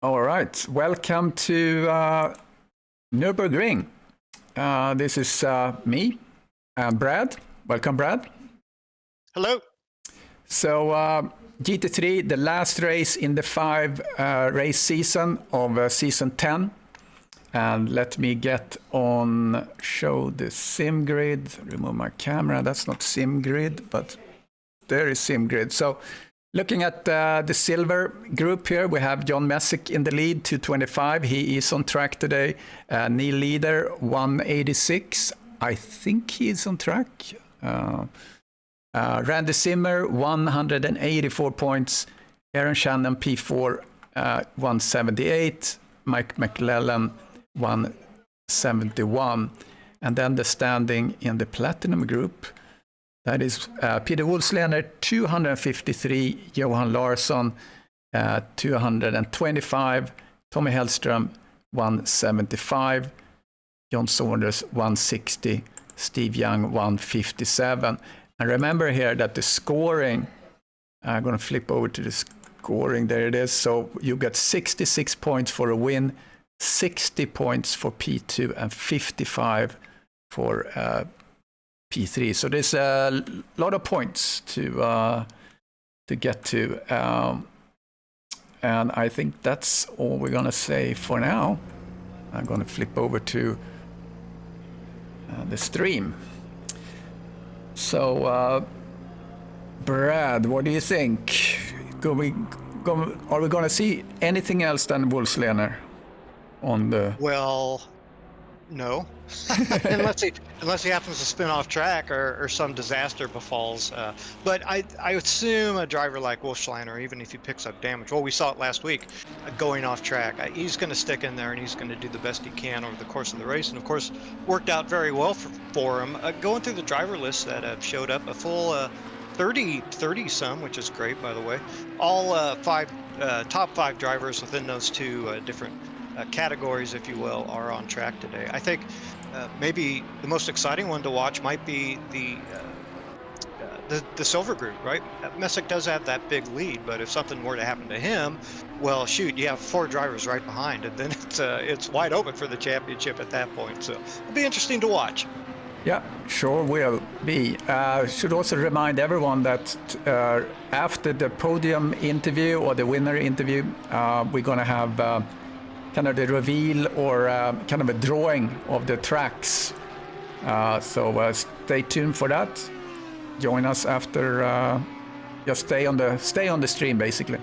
All right, welcome to NURBURGRING. This is me and Brad. Welcome, Brad. Hello. So GT3, the last race in the 5-race season of season 10. And let me get on, show the sim grid, remove my camera. That's not sim grid, but there is sim grid. So looking at the silver group here, we have John Messick in the lead, 225. He is on track today. Neil Leader, 186. I think he is on track. Randy Zimmer, 184 points. Aaron Shannon, P4, 178. Mike McLellan, 171. And then the standing in the platinum group, that is Peter Wolfslener, 253. Johan Larsson, 225. Tommy Hellström, 175. John Saunders, 160. Steve Young, 157. And remember here that the scoring, I'm going to flip over to the scoring. There it is. So you get 66 points for a win, 60 points for P2, and 55 for P3. So there's a lot of points to get to. And I think that's all we're going to say for now. I'm going to flip over to the stream. So, Brad, what do you think? Are we going to see anything else than Wolfslener on the? Well, no, unless he happens to spin off track or some disaster befalls. But I assume a driver like Wolfslener, even if he picks up damage, well, we saw it last week, going off track, he's going to stick in there and he's going to do the best he can over the course of the race. And of course, worked out very well for him. Going through the driver lists that have showed up, a full 30 some, which is great, by the way. All top 5 drivers within those two different categories, if you will, are on track today. I think maybe the most exciting one to watch might be the silver group, right? Messick does have that big lead, but if something were to happen to him, well, shoot, you have 4 drivers right behind, and then it's wide open for the championship at that point. So it'll be interesting to watch. Yeah, sure will be. Should also remind everyone that after the podium interview or the winner interview, we're going to have kind of the reveal or kind of a drawing of the tracks. So stay tuned for that. Join us after. Just stay on the stream basically,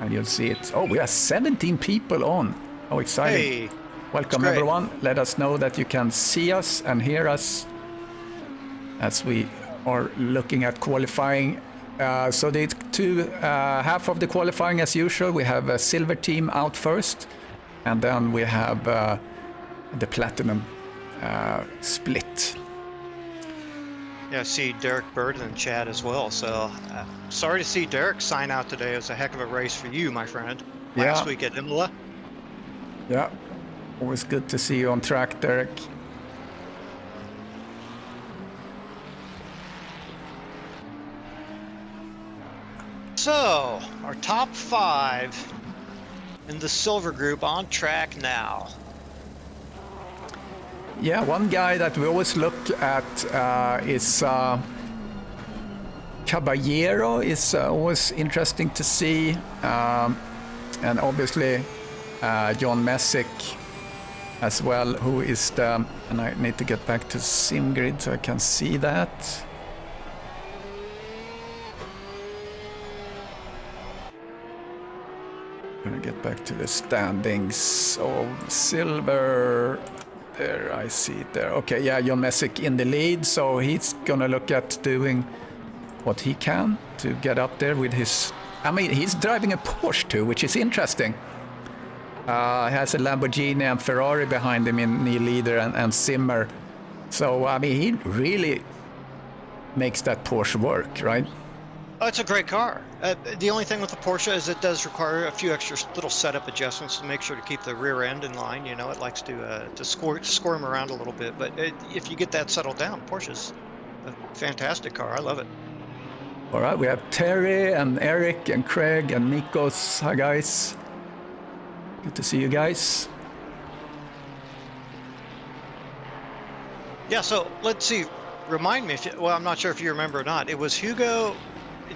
and you'll see it. Oh, we have 17 people on. How exciting! Hey, welcome everyone. Let us know that you can see us and hear us as we are looking at qualifying. So the half of the qualifying as usual. We have a silver team out first. And then we have the platinum split. Yeah, I see Derek Bird in the chat as well. So sorry to see Derek sign out today. It was a heck of a race for you, my friend. Last week at Imola. Yeah, always good to see you on track, Derek. So, our top 5 in the silver group on track now. Yeah, one guy that we always look at is Caballero. Is always interesting to see, and obviously John Messick as well, who is the, and I need to get back to SimGrid so I can see that. Gonna get back to the standings of silver. There, I see it there. Okay, yeah, John Messick in the lead, so he's gonna look at doing what he can to get up there with his. I mean, he's driving a Porsche too, which is interesting. He has a Lamborghini and Ferrari behind him in Neil Leader and Zimmer. So I mean, he really makes that Porsche work, right? Oh, it's a great car. The only thing with the Porsche is it does require a few extra little setup adjustments to make sure to keep the rear end in line. You know, it likes to squirm around a little bit. But if you get that settled down, Porsche's a fantastic car. I love it. All right, we have Terry and Eric and Craig and Nikos. Hi, guys. Good to see you guys. Yeah, so let's see. Remind me if well, I'm not sure if you remember or not. It was Hugo.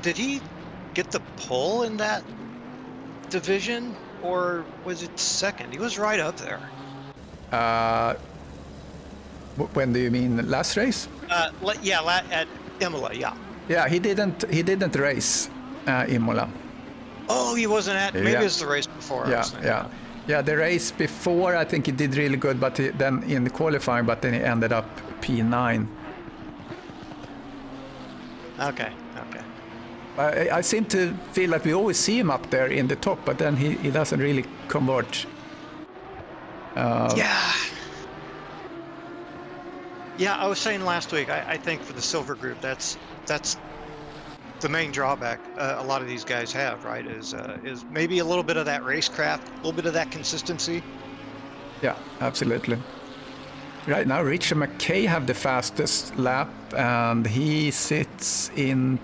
Did he get the pole in that division, or was it second? He was right up there. When do you mean last race? At Imola, yeah. Yeah, he didn't race Imola. Oh, he wasn't at. Maybe Yeah. it's the race before. I was thinking of. Yeah. The race before, I think he did really good, but then in the qualifying, but then he ended up P9. Okay. I seem to feel like we always see him up there in the top, but then he doesn't really convert. Yeah, I was saying last week, I think for the silver group, that's the main drawback a lot of these guys have, right? Is maybe a little bit of that racecraft, a little bit of that consistency. Yeah, absolutely. Right now, Richard McKay have the fastest lap, and he sits in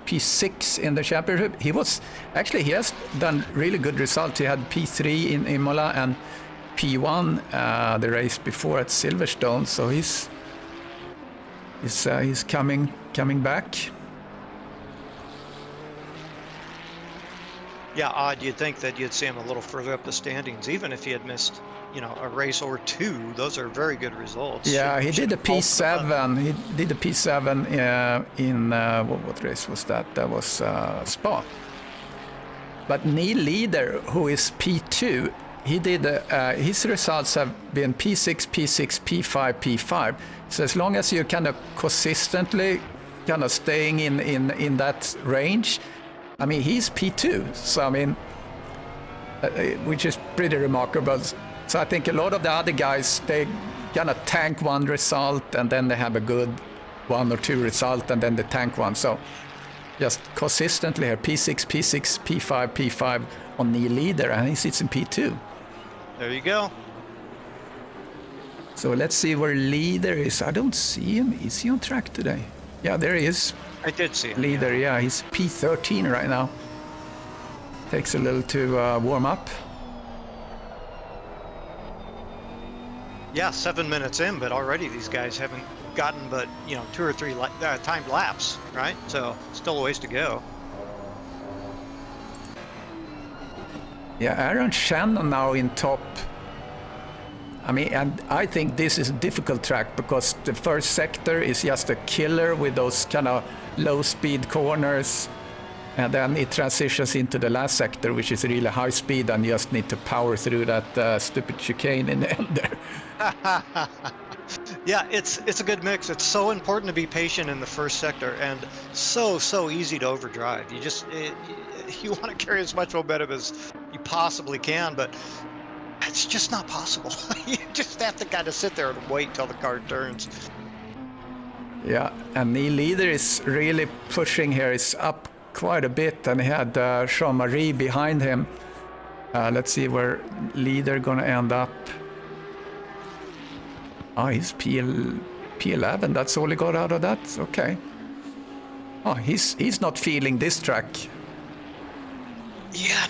P6 in the championship. He has done really good results. He had P3 in Imola and P1 the race before at Silverstone, so he's coming back. Yeah, odd. You'd think that you'd see him a little further up the standings, even if he had missed, a race or two. Those are very good results. Yeah, he did a P7. He did a P7 in what race was that? That was Spa. But Neil Leader, who is P2, he did his results have been P6, P6, P5, P5. So as long as you're kind of consistently kind of staying in that range, I mean, he's P2. So I mean, which is pretty remarkable. So I think a lot of the other guys, they kind of tank one result and then they have a good one or two result and then they tank one. So just consistently here, P6, P6, P5, P5 on the leader, and he sits in P2. There you go. So let's see where leader is. I don't see him. Is he on track today? Yeah, there he is. I did see him. Leader, yeah, he's P13 right now. Takes a little to warm up. Yeah, 7 minutes in, but already these guys haven't gotten but 2 or 3 timed laps, right? So still a ways to go. Yeah, Aaron Shannon now in top. I mean, and I think this is a difficult track because the first sector is just a killer with those kind of low-speed corners, and then it transitions into the last sector, which is really high speed, and you just need to power through that stupid chicane in the end there. Yeah, it's a good mix. It's so important to be patient in the first sector, and so easy to overdrive. You want to carry as much momentum as you possibly can, but it's just not possible. You just have to kind of sit there and wait till the car turns. Yeah, and Neil Leader is really pushing here. He's up quite a bit, and he had Jean-Marie behind him. Let's see where Leader gonna end up. Oh, he's P11. That's all he got out of that. Okay. Oh, he's not feeling this track. Yeah.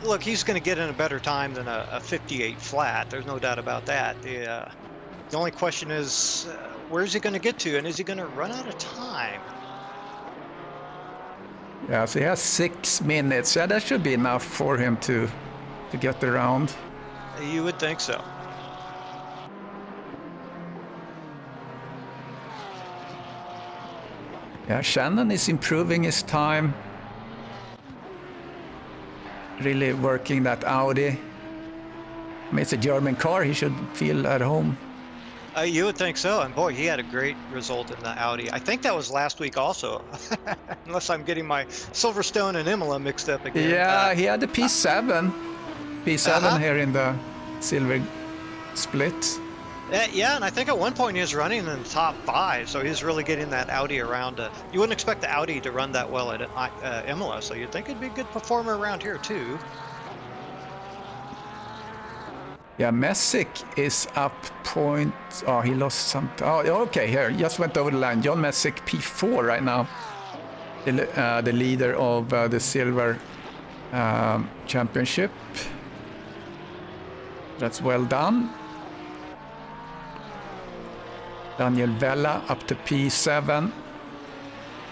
Look, he's going to get in a better time than a 58 flat. There's no doubt about that. The only question is, where's he going to get to, and is he going to run out of time? Yeah, so he has 6 minutes. Yeah, that should be enough for him to get around. You would think so. Yeah, Shannon is improving his time. Really working that Audi. I mean, it's a German car. He should feel at home. You would think so. And boy, he had a great result in the Audi. I think that was last week also. Unless I'm getting my Silverstone and Imola mixed up again. Yeah, he had the P7. P7 here in the silver split. Yeah, and I think at one point he was running in the top 5, so he's really getting that Audi around. You wouldn't expect the Audi to run that well at Imola, so you'd think it'd be a good performer around here too. Yeah, Messick is up point. Oh, he lost some. Oh, okay, here, just went over the line. John Messick P4 right now. The leader of the silver championship. That's well done. Daniel Vella up to P7.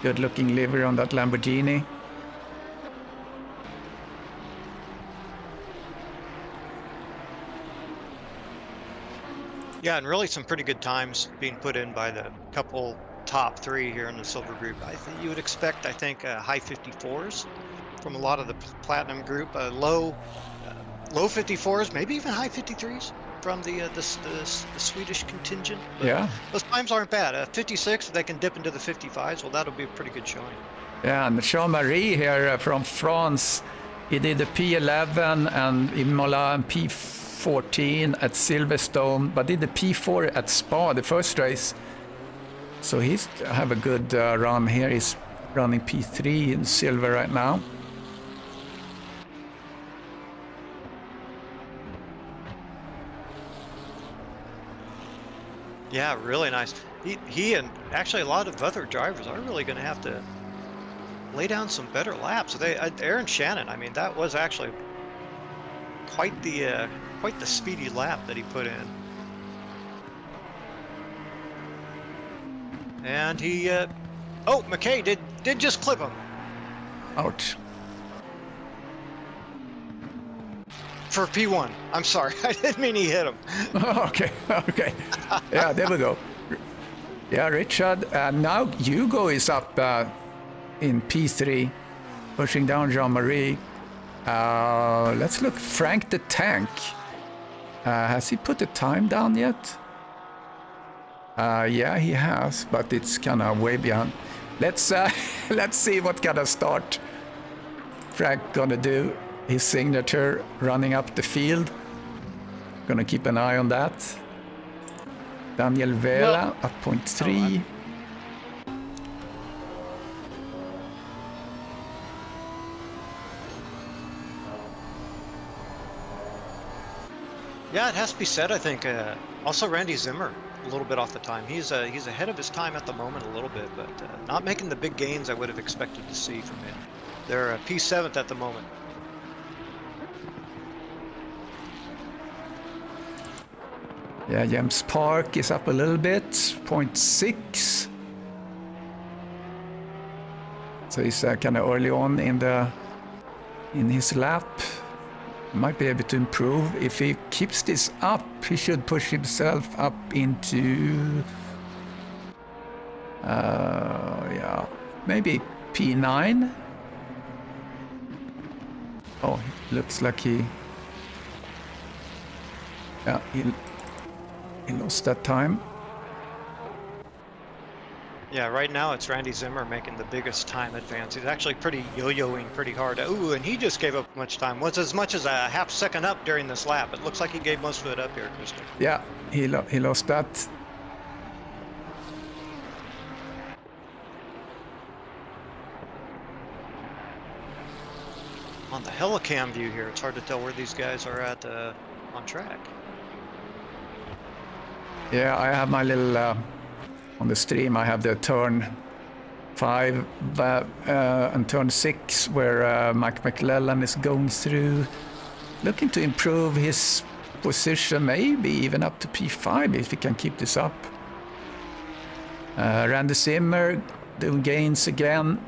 Good looking livery on that Lamborghini. Yeah, and really some pretty good times being put in by the couple top three here in the silver group. I think you would expect, I think, high 54s from a lot of the platinum group, low 54s, maybe even high 53s from the Swedish contingent. But Yeah. those times aren't bad. 56, if they can dip into the 55s, well, that'll be a pretty good showing. Yeah, and Jean-Marie here from France, he did the P11 and Imola and P14 at Silverstone, but did the P4 at Spa, the first race. So he's have a good run here. He's running P3 in silver right now. Yeah, really nice. He and actually a lot of other drivers are really going to have to lay down some better laps. So Aaron Shannon, I mean, that was actually quite the speedy lap that he put in. And he, oh, McKay did just clip him. Ouch. For P1. I'm sorry, I didn't mean he hit him. Okay. Yeah, there we go. Yeah, Richard. Now Hugo is up in P3, pushing down Jean-Marie. Let's look. Frank the Tank. Has he put the time down yet? Yeah, he has, but it's kind of way behind. Let's see what kind of start Frank gonna do. His signature running up the field. Gonna keep an eye on that. Daniel Vela at 0.3. Yeah, it has to be said, I think. Also, Randy Zimmer, a little bit off the time. He's ahead of his time at the moment a little bit, but not making the big gains I would have expected to see from him. They're P7th at the moment. Yeah, James Park is up a little bit, 0.6. So he's kind of early on in his lap. Might be able to improve. If he keeps this up, he should push himself up into, yeah, maybe P9. Oh, looks like he lost that time. Yeah, right now it's Randy Zimmer making the biggest time advance. He's actually pretty yo-yoing pretty hard. Ooh, and he just gave up much time. Was as much as a half second up during this lap. It looks like he gave most of it up here, Christopher. Yeah, he lost that. On the helicam view here, it's hard to tell where these guys are at on track. Yeah, I have my little on the stream. I have the turn 5 and turn 6 where Mike McClellan is going through, looking to improve his position, maybe even up to P5 if he can keep this up. Randy Zimmer doing gains again.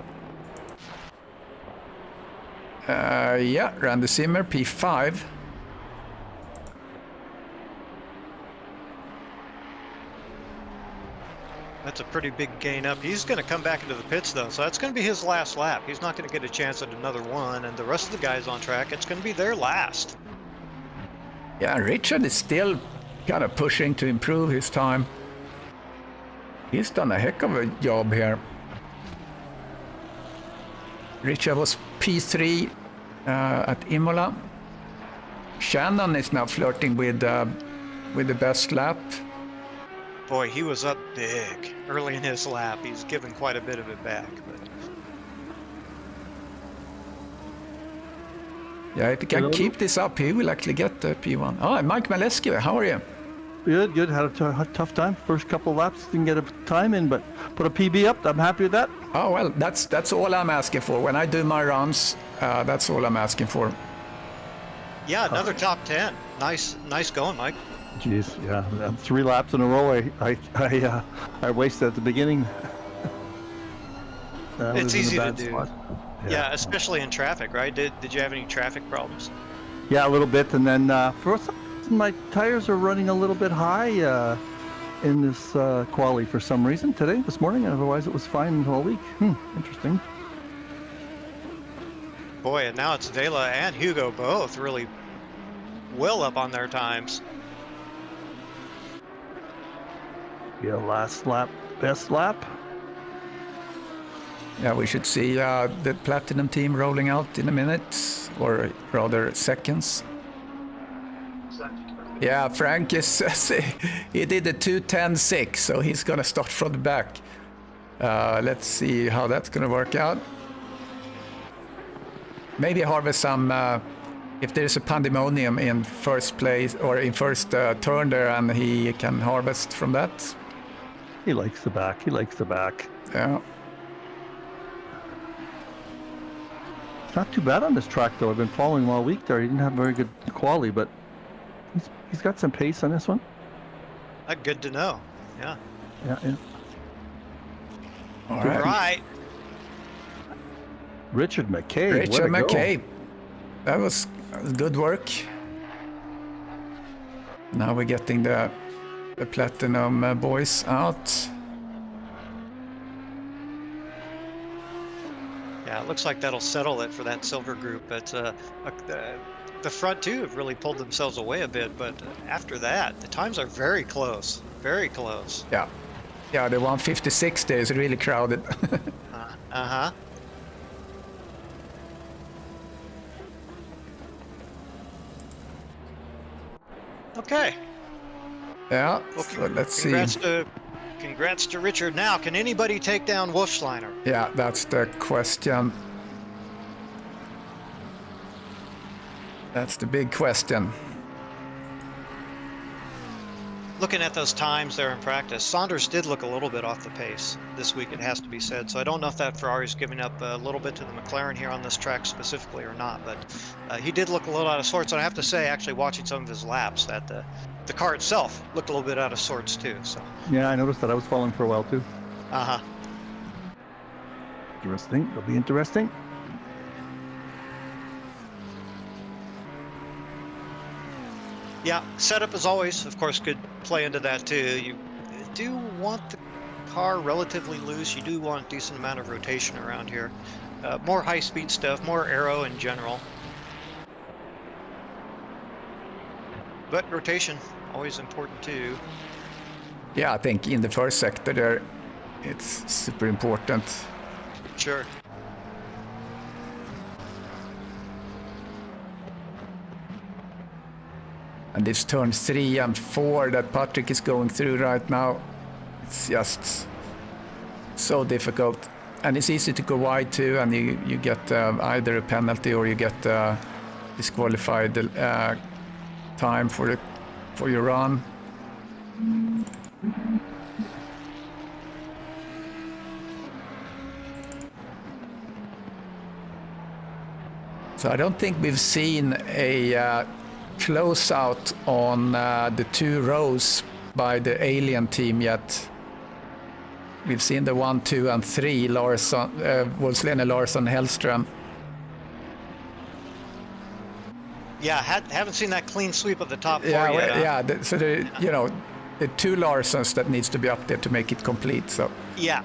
Yeah, Randy Zimmer P5. That's a pretty big gain up. He's going to come back into the pits, though, so that's going to be his last lap. He's not going to get a chance at another one, and the rest of the guys on track, it's going to be their last. Yeah, Richard is still kind of pushing to improve his time. He's done a heck of a job here. Richard was P3 at Imola. Shannon is now flirting with the best lap. Boy, he was up big early in his lap. He's given quite a bit of it back. But yeah, if he can keep this up, he will actually get the P1. Oh, Mike Maleski, how are you? Good. Had a tough time. First couple laps, didn't get a time in, but put a PB up. I'm happy with that. Oh, well, that's all I'm asking for. When I do my runs, that's all I'm asking for. yeah, another top 10. Nice going, Mike. Jeez, yeah, 3 laps in a row. I wasted at the beginning. That It's was in a easy to bad do. spot. Yeah, especially in traffic, right? Did you have any traffic problems? Yeah, a little bit, and then for some reason my tires are running a little bit high in this quali for some reason this morning. Otherwise, it was fine all week. Interesting. Boy, and now it's Vela and Hugo both really well up on their times. Yeah, last lap, best lap. Yeah, we should see the Platinum team rolling out in a minute, or rather seconds. Yeah, Frank is, he did a 2:10.6, so he's gonna start from the back. Let's see how that's gonna work out. Maybe harvest some, if there's a pandemonium in first place, or in first turn there, and he can harvest from that. He likes the back. He likes the back. Yeah. It's not too bad on this track, though. I've been following him all week there. He didn't have very good quality, but he's got some pace on this one. Good to know. Yeah. Yeah. All Right. Richard McKay. Richard McKay. That was good work. Now we're getting the Platinum boys out. Yeah, it looks like that'll settle it for that silver group. But the front two have really pulled themselves away a bit. But after that, the times are very close. Very close. Yeah. Yeah, the 156 there is really crowded. Uh-huh. Okay. Yeah, Well, so let's see. Congrats to Richard. Now, can anybody take down Wolfschleiner? Yeah, that's the question. That's the big question. Looking at those times there in practice, Saunders did look a little bit off the pace this week, it has to be said. So I don't know if that Ferrari's giving up a little bit to the McLaren here on this track specifically or not, but he did look a little out of sorts. And I have to say, actually watching some of his laps, that the car itself looked a little bit out of sorts too. So Yeah, I noticed that. I was following for a while, too. uh-huh. Interesting. It'll be interesting. Yeah, setup as always, of course, could play into that too. You do want the car relatively loose. You do want a decent amount of rotation around here. More high-speed stuff, more aero in general. But rotation, always important too. Yeah, I think in the first sector there, it's super important. Sure. And this turns 3 and 4 that Patrick is going through right now, it's just so difficult. And it's easy to go wide too, and you get either a penalty or you get disqualified time for your run. So I don't think we've seen a close out on the 2 rows by the Alien team yet. We've seen the 1, 2, and 3, Larsson, Wolfslene, Larsson, Hellström. Yeah, haven't seen that clean sweep of the top 4 yet. Yeah. So the 2 Larssons that needs to be up there to make it complete. So Yeah,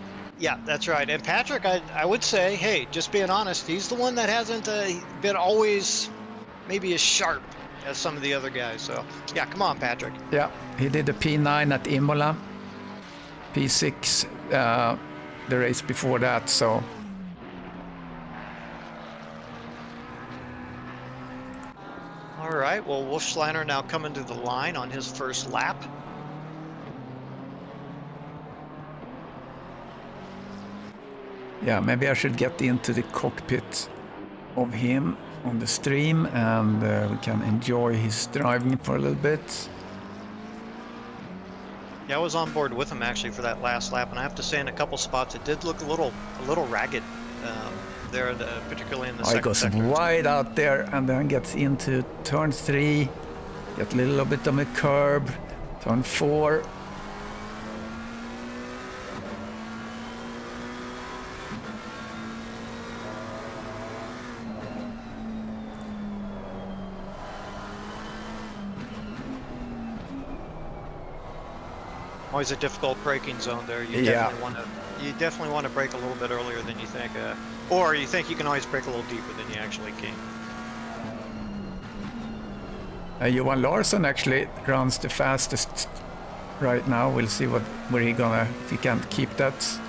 that's right. And Patrick, I would say, hey, just being honest, he's the one that hasn't been always maybe as sharp as some of the other guys. So, yeah, come on, Patrick. yeah, he did the P9 at Imola, P6 the race before that. So All right, well, Wolfschleiner now coming to the line on his first lap. yeah, maybe I should get into the cockpit of him on the stream, and we can enjoy his driving for a little bit. Yeah, I was on board with him actually for that last lap, and I have to say, in a couple spots, it did look a little ragged there, particularly in the He second goes sector. wide out there and then gets into turn 3. Get a little bit on the curb. Turn 4. Always a difficult braking zone there. You definitely want to brake a little bit earlier than you think, or you think you can always brake a little deeper than you actually can. Johan Larsson actually runs the fastest right now. We'll see where he gonna, if he can keep that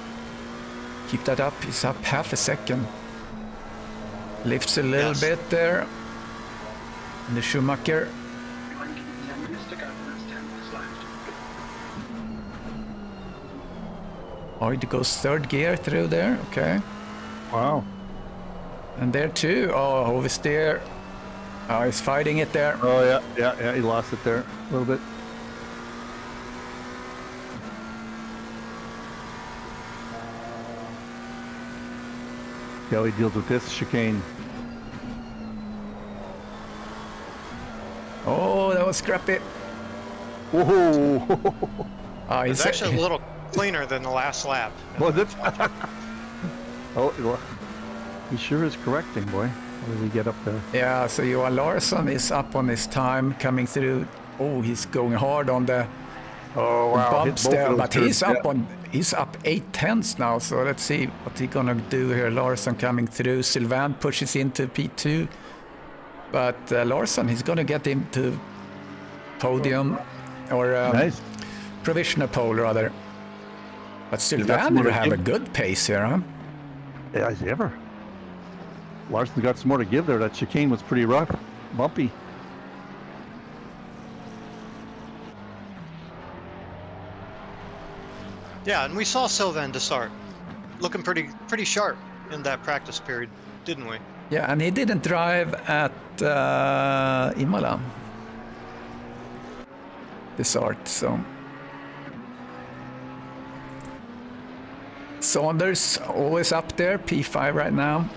up. He's up half a second. Lifts a little bit there. And the Schumacher. Oh, it goes third gear through there. Okay. Wow. And there too. Oh, oversteer. Oh, he's fighting it there. Oh, yeah, he lost it there a little bit. See how he deals with this chicane. Oh, that was scrappy. Whoa! Oh, It's actually a little cleaner than the last lap. Was it? Oh, he sure is correcting, boy. How did he get up there? Yeah, so Johan Larsson is up on his time coming through. Oh, he's going hard on the bumps there, but he's up 8 tenths now. So let's see what he's gonna do here. Larsson coming through. Sylvain pushes into P2, but Larsson, he's gonna get him to podium or Nice. provisional pole rather. But Sylvain will have a good pace here, huh? Yeah, as ever. Larson got some more to give there. That chicane was pretty rough, bumpy. Yeah, and we saw Sylvain Dessart looking pretty sharp in that practice period, didn't we? Yeah, and he didn't drive at Imola. Dessart, so. Saunders always up there, P5 right now.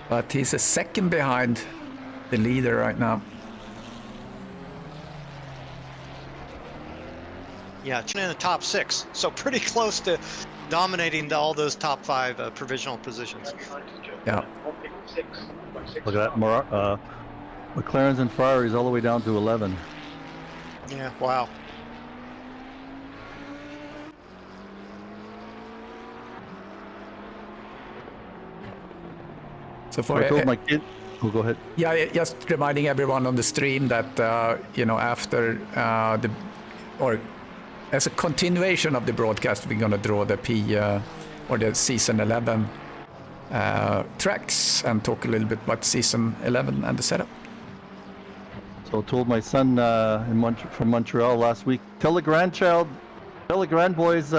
But he's a second behind the leader right now. Yeah, in the top 6, so pretty close to dominating all those top 5 provisional positions. Yeah. Look at that. McLarens and Ferraris all the way down to 11. Yeah, wow. So for I told my kid. Oh, go ahead. Yeah, just reminding everyone on the stream that after as a continuation of the broadcast, we're gonna draw the or the season 11 tracks and talk a little bit about season 11 and the setup. So I told my son from Montreal last week, tell the grandboys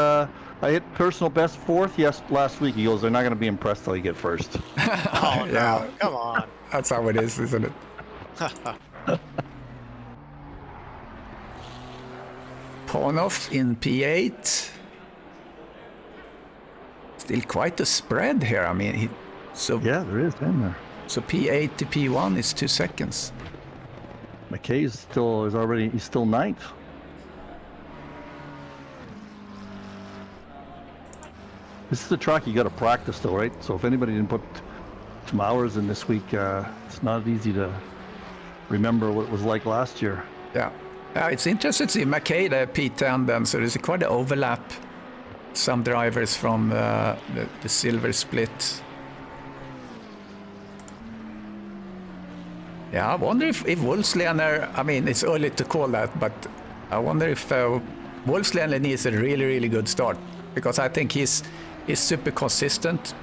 I hit personal best 4th last week. He goes, they're not going to be impressed till you get first. Oh, no. Yeah. Come on. That's how it is, isn't it? Ponov in P8. Still quite a spread here. I mean, yeah, there is in there. So P8 to P1 is 2 seconds. McKay he's still 9th. This is a track you got to practice though, right? So if anybody didn't put some hours in this week, it's not easy to remember what it was like last year. Yeah. It's interesting to see McKay the P10 then, so there's quite an overlap. Some drivers from the silver split. Yeah, I wonder if Wolfslener, I mean, it's early to call that, but I wonder if Wolfslener needs a really, really good start, because I think he's super consistent.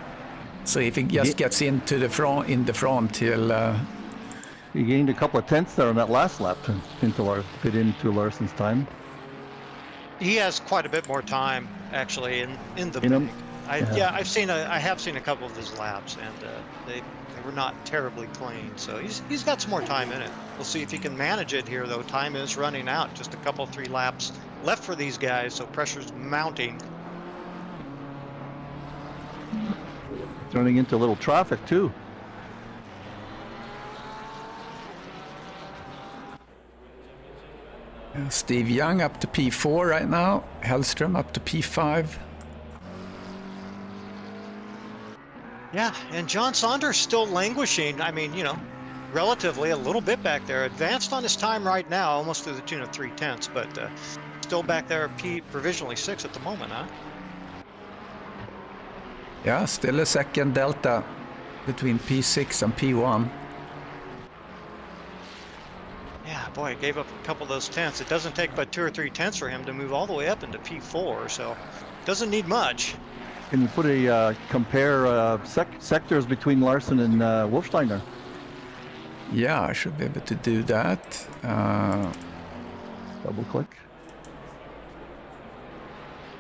So if he just gets into the front, he'll... He gained a couple of tenths there on that last lap into Larson's time. He has quite a bit more time, actually, in the break. I have seen a couple of his laps, and they were not terribly clean. So he's got some more time in it. We'll see if he can manage it here, though. Time is running out. Just a couple, 3 laps left for these guys, so pressure's mounting. Turning into a little traffic too. Steve Young up to P4 right now. Hellstrom up to P5. Yeah, and John Saunders still languishing. I mean, you know, relatively a little bit back there. Advanced on his time right now, almost to the tune of 3/10, but still back there, provisionally 6 at the moment, huh? Yeah, still a second delta between P6 and P1. Yeah, boy, it gave up a couple of those tenths. It doesn't take but 2 or 3 tenths for him to move all the way up into P4, so doesn't need much. Can you put a compare sectors between Larson and Wolfsteiner? Yeah, I should be able to do that. Double click.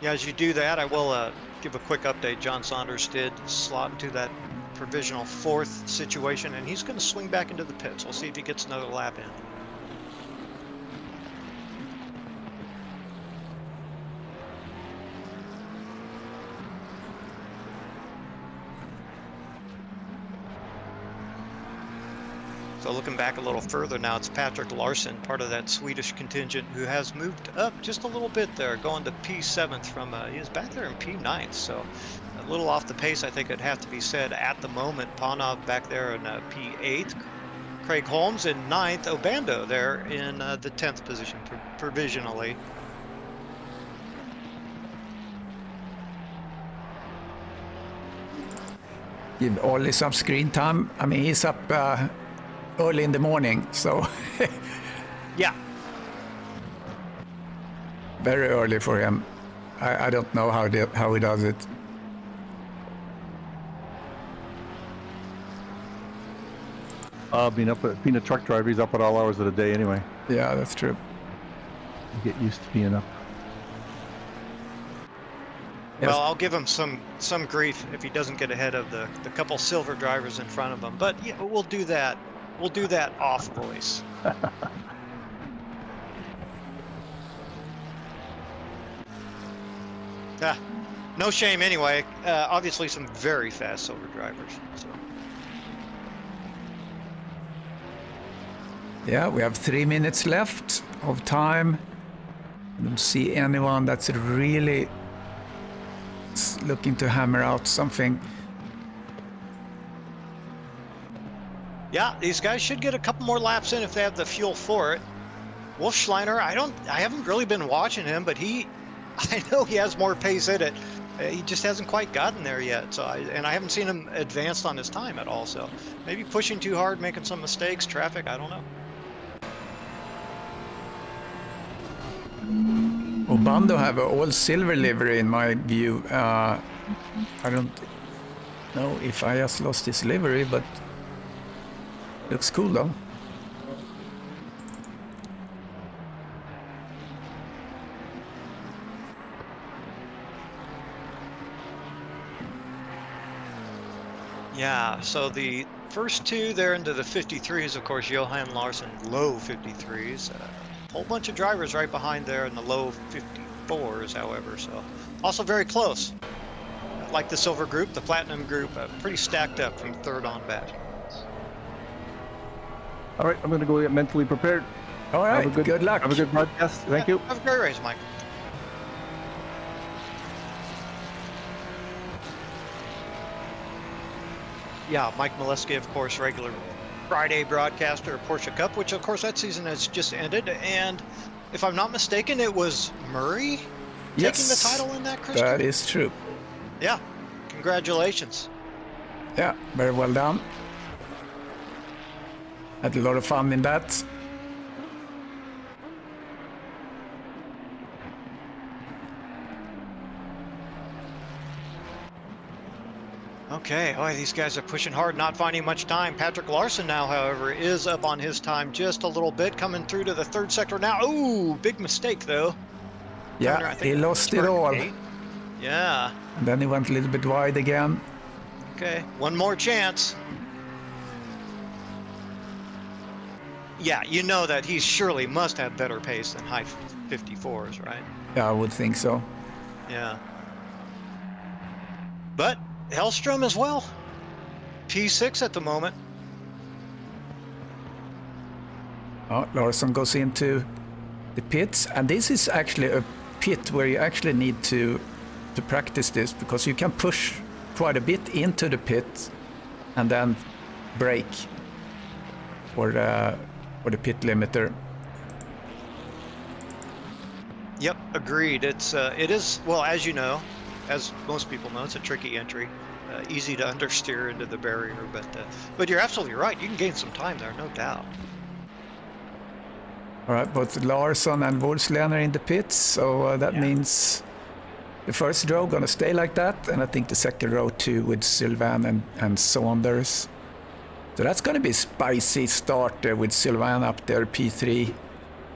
Yeah, as you do that, I will give a quick update. John Saunders did slot into that provisional 4th situation, and he's going to swing back into the pits. We'll see if he gets another lap in. So looking back a little further now, it's Patrick Larson, part of that Swedish contingent, who has moved up just a little bit there, going to P7th from, he was back there in P9th, so a little off the pace, I think it'd have to be said at the moment. Panov back there in P8th, Craig Holmes in 9th, Obando there in the 10th position provisionally. Give Ollie some screen time. I mean, he's up early in the morning, so Yeah. very early for him. I don't know how he does it. Being a truck driver, he's up at all hours of the day anyway. Yeah, that's true. You get used to being up. Yes. Well, I'll give him some grief if he doesn't get ahead of the couple silver drivers in front of him, but yeah, we'll do that. We'll do that off voice. No shame anyway. Obviously some very fast silver drivers. So. Yeah, we have 3 minutes left of time. I don't see anyone that's really looking to hammer out something. Yeah, these guys should get a couple more laps in if they have the fuel for it. Wolf Schleiner, I haven't really been watching him, but I know he has more pace in it. He just hasn't quite gotten there yet. So I haven't seen him advanced on his time at all. So maybe pushing too hard, making some mistakes, traffic, I don't know. Obando have an all silver livery in my view. I don't know if I just lost his livery, but looks cool though. Yeah, so the first two there into the 53s, of course, Johan Larsson, low 53s. A whole bunch of drivers right behind there in the low 54s, however, so also very close. Like the silver group, the platinum group, pretty stacked up from third on back. All right, I'm going to go get mentally prepared. All right, good luck. Have a good broadcast. Thank you. Have a great race, Mike. Yeah, Mike Molesky, of course, regular Friday broadcaster of Porsche Cup, which of course that season has just ended. And if I'm not mistaken, it was Murray taking the title in that, Christian? That is true. Yeah, congratulations. Yeah, very well done. Had a lot of fun in that. Okay, boy, these guys are pushing hard, not finding much time. Patrick Larson now, however, is up on his time just a little bit, coming through to the third sector now. Ooh, big mistake, though. Yeah, he lost it all. Yeah. And then he went a little bit wide again. Okay, one more chance. Yeah, you know that he surely must have better pace than high 54s, right? Yeah, I would think so. Yeah. But Hellstrom as well. P6 at the moment. Oh, Larson goes into the pits, and this is actually a pit where you actually need to practice this, because you can push quite a bit into the pit and then brake for the pit limiter. Yep, agreed. It is, well, as you know, as most people know, it's a tricky entry, easy to understeer into the barrier, but you're absolutely right. You can gain some time there, no doubt. All right, both Larsson and Wolfslen are in the pits, so that means the first row gonna stay like that, and I think the second row too, with Sylvain and Saunders. So that's gonna be a spicy start there with Sylvain up there, P3.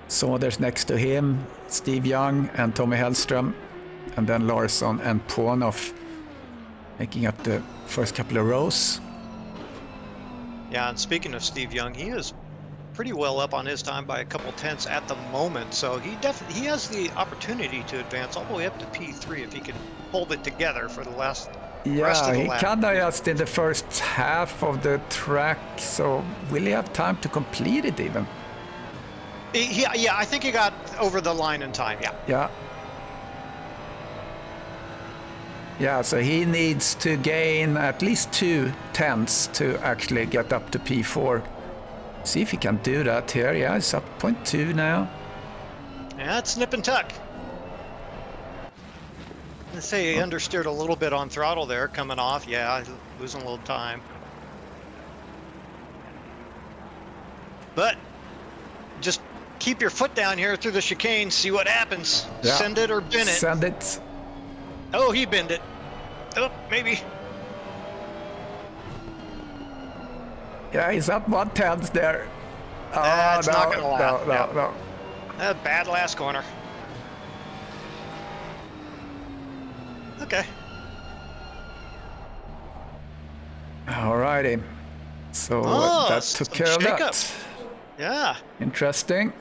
Saunders next to him, Steve Young and Tommy Hellström, and then Larsson and Puonoff making up the first couple of rows. Yeah, and speaking of Steve Young, he is pretty well up on his time by a couple tenths at the moment, so he has the opportunity to advance all the way up to P3 if he can hold it together for the rest of the lap. He kinda just in the first half of the track, so will he have time to complete it even? Yeah, I think he got over the line in time, yeah. Yeah, so he needs to gain at least 2 tenths to actually get up to P4. See if he can do that here. Yeah, it's up 0.2 now. Yeah, it's nip and tuck. Let's say he understeered a little bit on throttle there, coming off. Yeah, losing a little time. But just keep your foot down here through the chicane, see what happens. Yeah. Send it or bin it. Send it. Oh, he binned it. Oh, maybe. Yeah, he's up 1/10 there. Oh, That's not gonna last. No. Bad last corner. Okay. Alrighty. So that took care of that. Yeah. Interesting.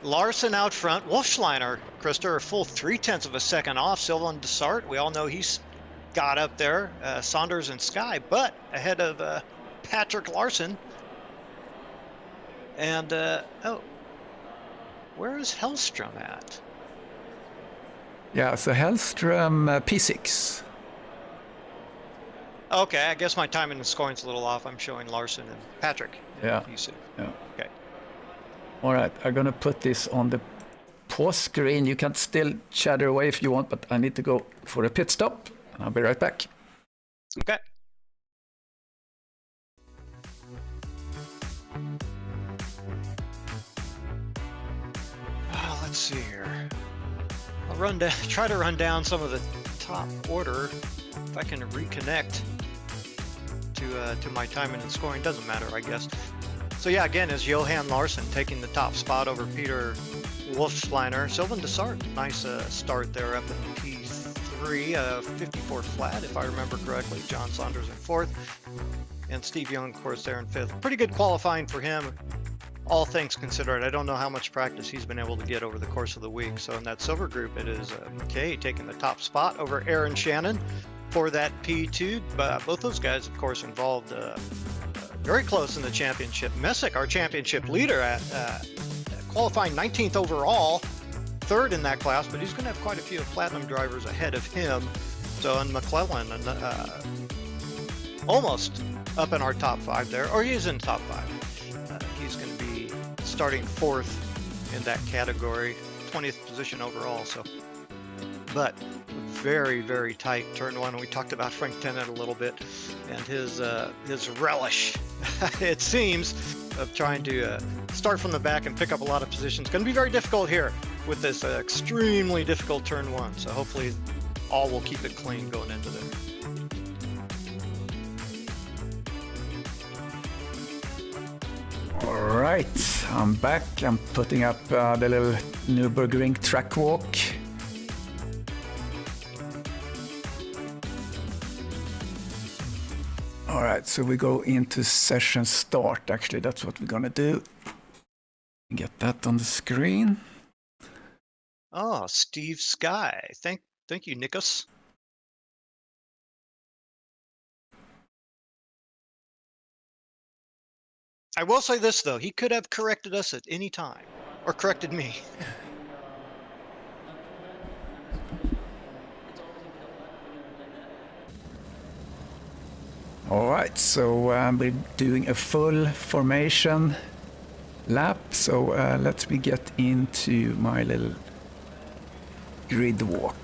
Larson out front. Wolfschleiner, Krista, a full 0.3 of a second off. Sylvain Dessart, we all know he's got up there. Saunders and Sky, but ahead of Patrick Larson. And, where is Hellström at? Yeah, so Hellström P6. Okay, I guess my timing and scoring's a little off. I'm showing Larson and Patrick. Yeah. P6. Yeah. Okay. All right, I'm gonna put this on the pause screen. You can still chatter away if you want, but I need to go for a pit stop. I'll be right back. Okay. Let's see here. I'll try to run down some of the top order. If I can reconnect to my timing and scoring, doesn't matter, I guess. So yeah, again, is Johan Larson taking the top spot over Peter Wolfschleiner. Sylvain Dessart, nice start there up in P3, 54 flat, if I remember correctly. John Saunders in 4th, and Steve Young, of course, there in 5th. Pretty good qualifying for him, all things considered. I don't know how much practice he's been able to get over the course of the week. So in that silver group, it is McKay taking the top spot over Aaron Shannon for that P2. Both those guys, of course, involved very close in the championship. Messick, our championship leader, at qualifying 19th overall, 3rd in that class, but he's going to have quite a few platinum drivers ahead of him. So in McClellan, almost up in our top 5 there, or he is in top 5. He's going to be starting 4th in that category, 20th position overall. So, but very, very tight turn 1. We talked about Frank Tennant a little bit and his relish, it seems, of trying to start from the back and pick up a lot of positions. Going to be very difficult here with this extremely difficult turn 1. So hopefully all will keep it clean going into there. All right, I'm back. I'm putting up the little NURBURGRING track walk. All right, so we go into session start. Actually, that's what we're gonna do. Get that on the screen. Oh, Steve Sky. Thank you, Nikos. I will say this though, he could have corrected us at any time, or corrected me. All right, so we're doing a full formation lap. So let me get into my little grid walk.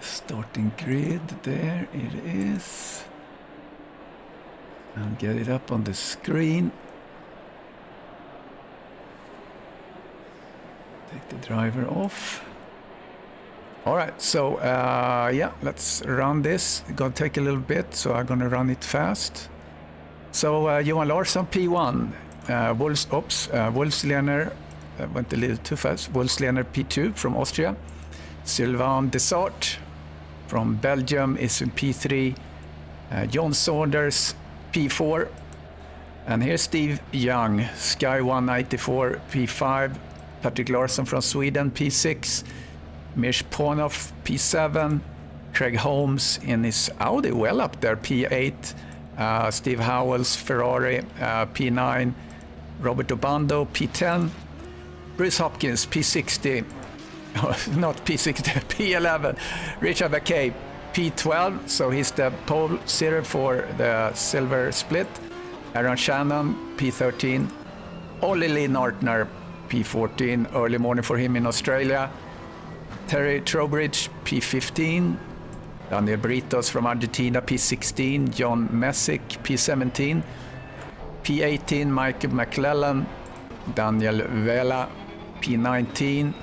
Starting grid, there it is. I'll get it up on the screen. Take the driver off. All right, so yeah, let's run this. It's gonna take a little bit, so I'm gonna run it fast. So Johan Larsson, P1. Wolfslener went a little too fast. Wolfslener, P2 from Austria. Sylvain Desart from Belgium is in P3. John Saunders, P4. And here's Steve Young, Sky 194, P5. Patrick Larsson from Sweden, P6. Mish Ponoff, P7. Craig Holmes in his Audi, well up there, P8. Steve Howells, Ferrari, P9. Robert Obando, P10. Bruce Hopkins, P60. Not P60, P11. Richard McKay, P12. So he's the pole sitter for the silver split. Aaron Shannon, P13. Ollie Lee Nortner, P14. Early morning for him in Australia. Terry Trowbridge, P15. Daniel Britos from Argentina, P16. John Messick, P17. P18, Michael McClellan. Daniel Vela, P19.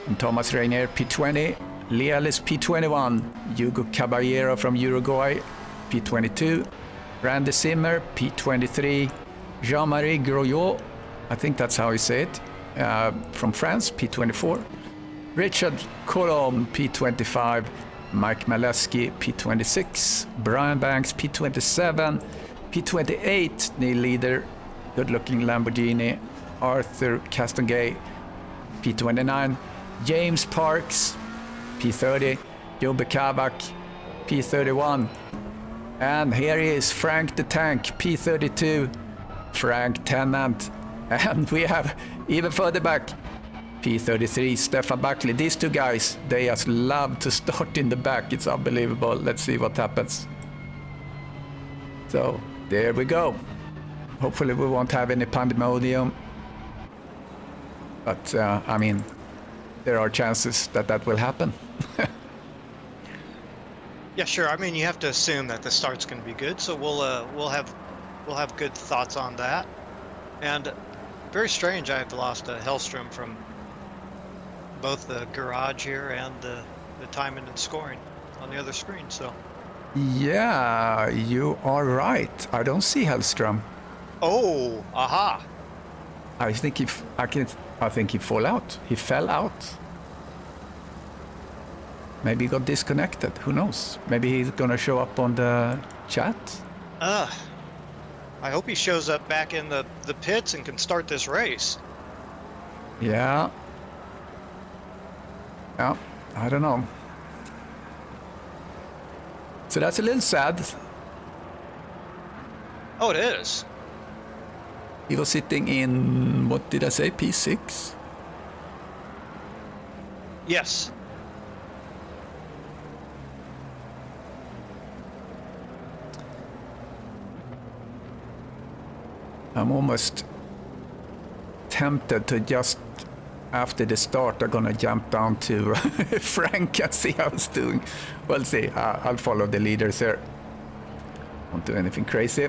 And Thomas Rainier, P20. Lee Ellis, P21. Hugo Caballero from Uruguay, P22. Randy Zimmer, P23. Jean-Marie Groyot, I think that's how you say it, from France, P24. Richard Colomb, P25. Mike Maleski, P26. Brian Banks, P27. P28, Neil Leader, good-looking Lamborghini. Arthur Castongay, P29. James Parks, P30. Joe Bekavak, P31. And here he is, Frank the Tank, P32. Frank Tennant. And we have, even further back, P33, Stefan Buckley. These two guys, they just love to start in the back. It's unbelievable. Let's see what happens. So, there we go. Hopefully we won't have any pandemonium. But, I mean, there are chances that that will happen. Yeah, sure. I mean, you have to assume that the start's going to be good, so we'll have good thoughts on that. And very strange, I have lost Hellstrom from both the garage here and the timing and scoring on the other screen. So. Yeah, you are right. I don't see Hellstrom. Oh, aha! I think he fell out. He fell out. Maybe he got disconnected. Who knows? Maybe he's gonna show up on the chat. I hope he shows up back in the pits and can start this race. Yeah. Yeah, I don't know. So that's a little sad. Oh, it is. He was sitting in, what did I say, P6? Yes. I'm almost tempted to just, after the start, I'm gonna jump down to Frank and see how it's doing. We'll see. I'll follow the leaders here. Won't do anything crazy.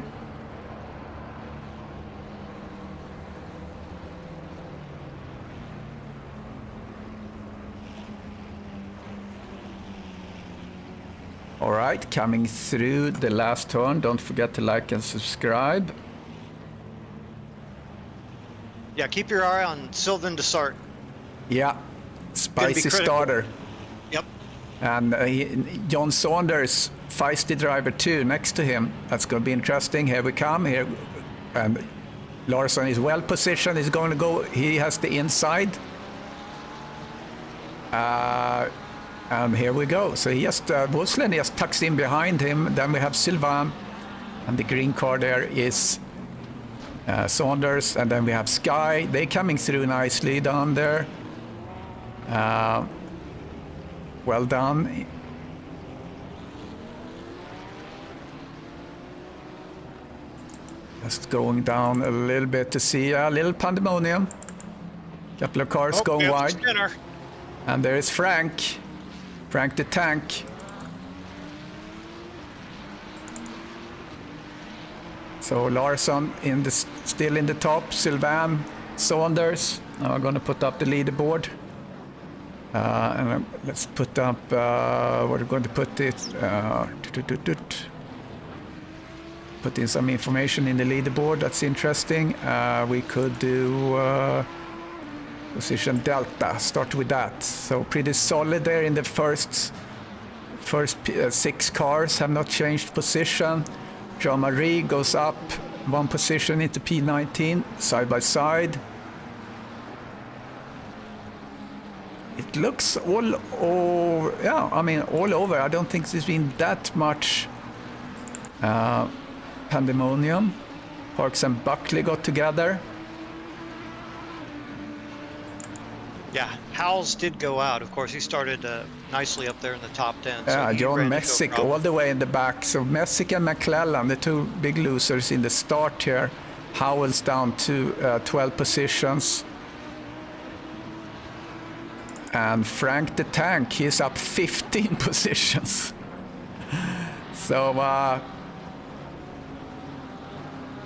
All right, coming through the last turn. Don't forget to like and subscribe. Yeah, keep your eye on Sylvain Desart. Yeah, spicy starter. Yep. And John Saunders, feisty driver too, next to him. That's going to be interesting. Here we come. Here, and Larsson is well positioned. He's going to go. He has the inside. And here we go. So he just, Wolfsland just tucks in behind him. Then we have Sylvain. And the green car there is Saunders. And then we have Sky. They're coming through nicely down there. Well done. Just going down a little bit to see a little pandemonium. Couple of cars going wide. And there is Frank. Frank the Tank. So Larsson still in the top. Sylvain, Saunders. Now I'm going to put up the leaderboard. And let's put up, what we're going to put it. Put in some information in the leaderboard. That's interesting. We could do position Delta. Start with that. So pretty solid there in the first 6 cars have not changed position. Jean-Marie goes up 1 position into P19 side by side. It looks all over. Yeah, I mean all over. I don't think there's been that much pandemonium. Parks and Buckley got together. Yeah, Howells did go out. Of course, he started nicely up there in the top 10. So Yeah, he John ran into a Messick problem. all the way in the back. So Messick and McClellan, the 2 big losers in the start here. Howells down to 12 positions. And Frank the Tank, he's up 15 positions. So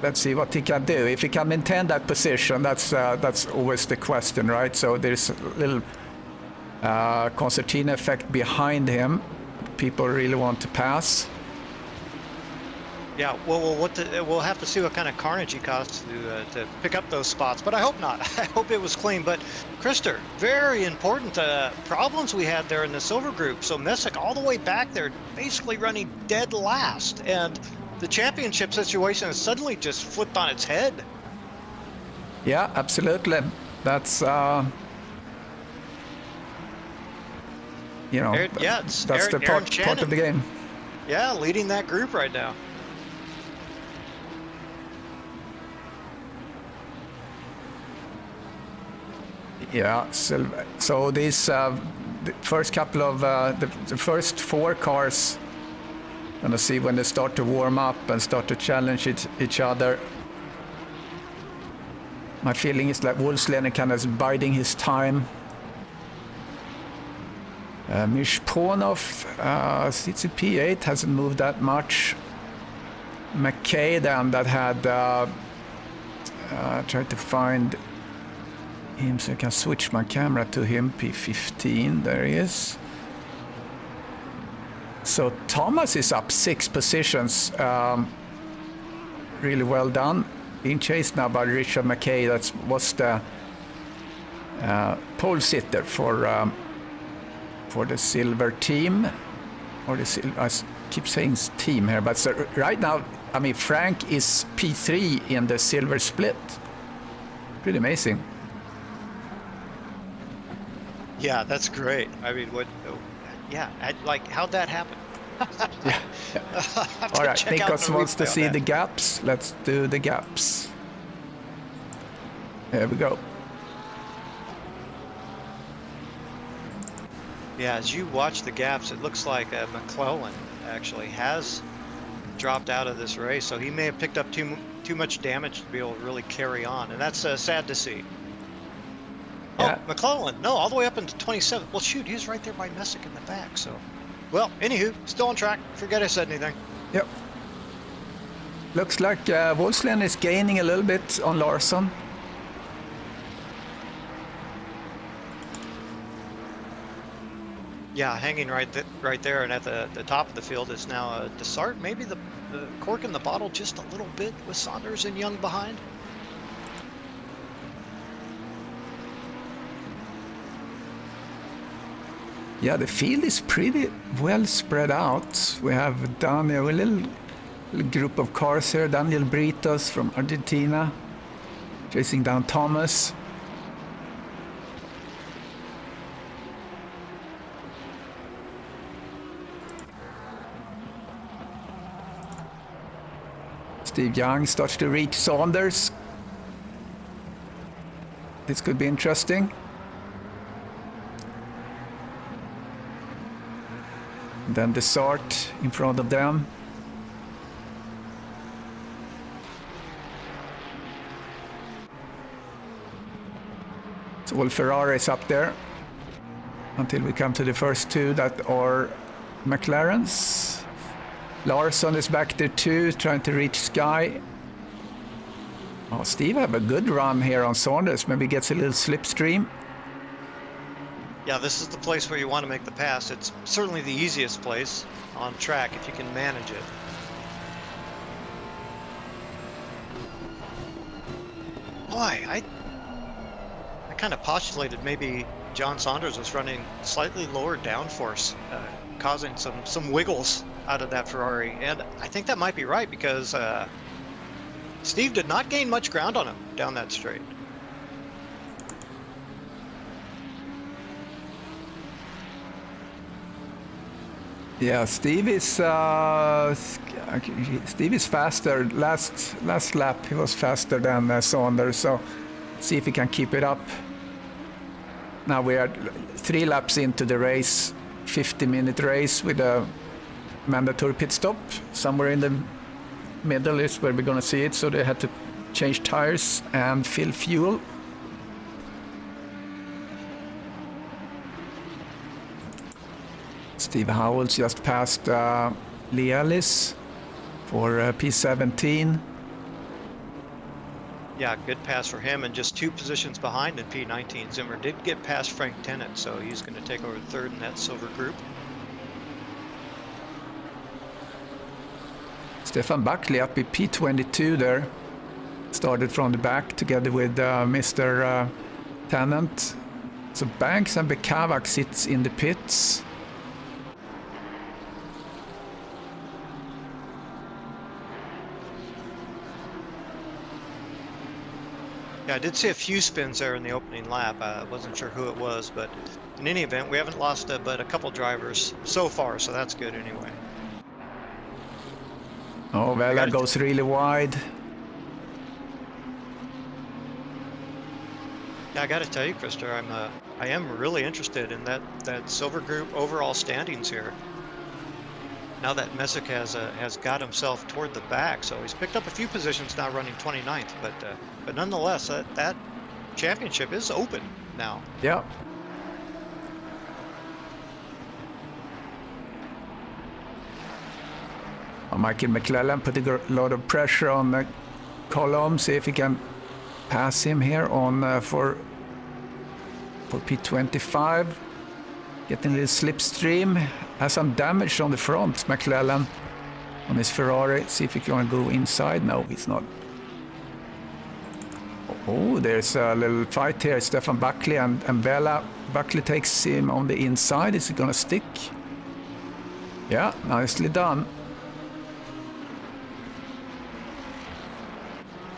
let's see what he can do. If he can maintain that position, that's always the question, right? So there's a little concertina effect behind him. People really want to pass. Yeah, well, we'll have to see what kind of carnage he caused to pick up those spots, but I hope not. I hope it was clean. But Krister, very important problems we had there in the silver group. So Messick all the way back there, basically running dead last, and the championship situation has suddenly just flipped on its head. Yeah, absolutely. That's It's that's the Aaron part of the game. Yeah, leading that group right now. Yeah, so these the first couple of the first 4 cars, gonna see when they start to warm up and start to challenge each other. My feeling is that Wolfsland kind of is biding his time. Mishponov, CCP8 hasn't moved that much. McKay then that had tried to find him so I can switch my camera to him. P15, there he is. So Thomas is up 6 positions. Really well done. Being chased now by Richard McKay. That was the pole sitter for the silver team. Or I keep saying team here, but so right now, I mean, Frank is P3 in the silver split. Pretty amazing. Yeah, that's great. I mean, like how'd that happen? Yeah. All right, Nikos wants to see the gaps. Let's do the gaps. There we go. Yeah, as you watch the gaps, it looks like McClellan actually has dropped out of this race, so he may have picked up too much damage to be able to really carry on, and that's sad to see. Yeah. Oh, McClellan, no, all the way up into 27. Well, shoot, he was right there by Messick in the back, so. Well, anywho, still on track. Forget I said anything. Yep. Looks like Wolfsland is gaining a little bit on Larsson. Yeah, hanging right there, and at the top of the field is now Dessart. Maybe the cork in the bottle just a little bit with Saunders and Young behind. Yeah, the field is pretty well spread out. We have Daniel, a little group of cars here. Daniel Britos from Argentina, chasing down Thomas. Steve Young starts to reach Saunders. This could be interesting. Then the Sart in front of them. So all Ferraris up there until we come to the first two that are McLarens. Larsson is back there too, trying to reach Sky. Oh, Steve have a good run here on Saunders. Maybe gets a little slipstream. Yeah, this is the place where you want to make the pass. It's certainly the easiest place on track if you can manage it. Boy, I kind of postulated maybe John Saunders was running slightly lower downforce, causing some wiggles out of that Ferrari, and I think that might be right because Steve did not gain much ground on him down that straight. Yeah, Steve is faster. Last lap he was faster than Saunders, so see if he can keep it up. Now we are 3 laps into the race, 50-minute race with a mandatory pit stop. Somewhere in the middle is where we're gonna see it, so they had to change tires and fill fuel. Steve Howells just passed Lee Ellis for P17. Yeah, good pass for him, and just 2 positions behind in P19. Zimmer did get past Frank Tennant, so he's going to take over third in that silver group. Stefan Buckley up in P22 there. Started from the back together with Mr. Tennant. So Banks and Bekavak sits in the pits. Yeah, I did see a few spins there in the opening lap. I wasn't sure who it was, but in any event, we haven't lost but a couple drivers so far, so that's good anyway. Oh, well, that goes really wide. Yeah, I got to tell you, Krister, I am really interested in that silver group overall standings here. Now that Messick has got himself toward the back, so he's picked up a few positions now, running 29th. But nonetheless, that championship is open now. Yeah. Michael McClellan put a lot of pressure on the column. See if he can pass him here on for P25. Getting a little slipstream. Has some damage on the front, McClellan, on his Ferrari. See if he can go inside. No, he's not. Oh, there's a little fight here. Stefan Buckley and Bella. Buckley takes him on the inside. Is he gonna stick? Yeah, nicely done.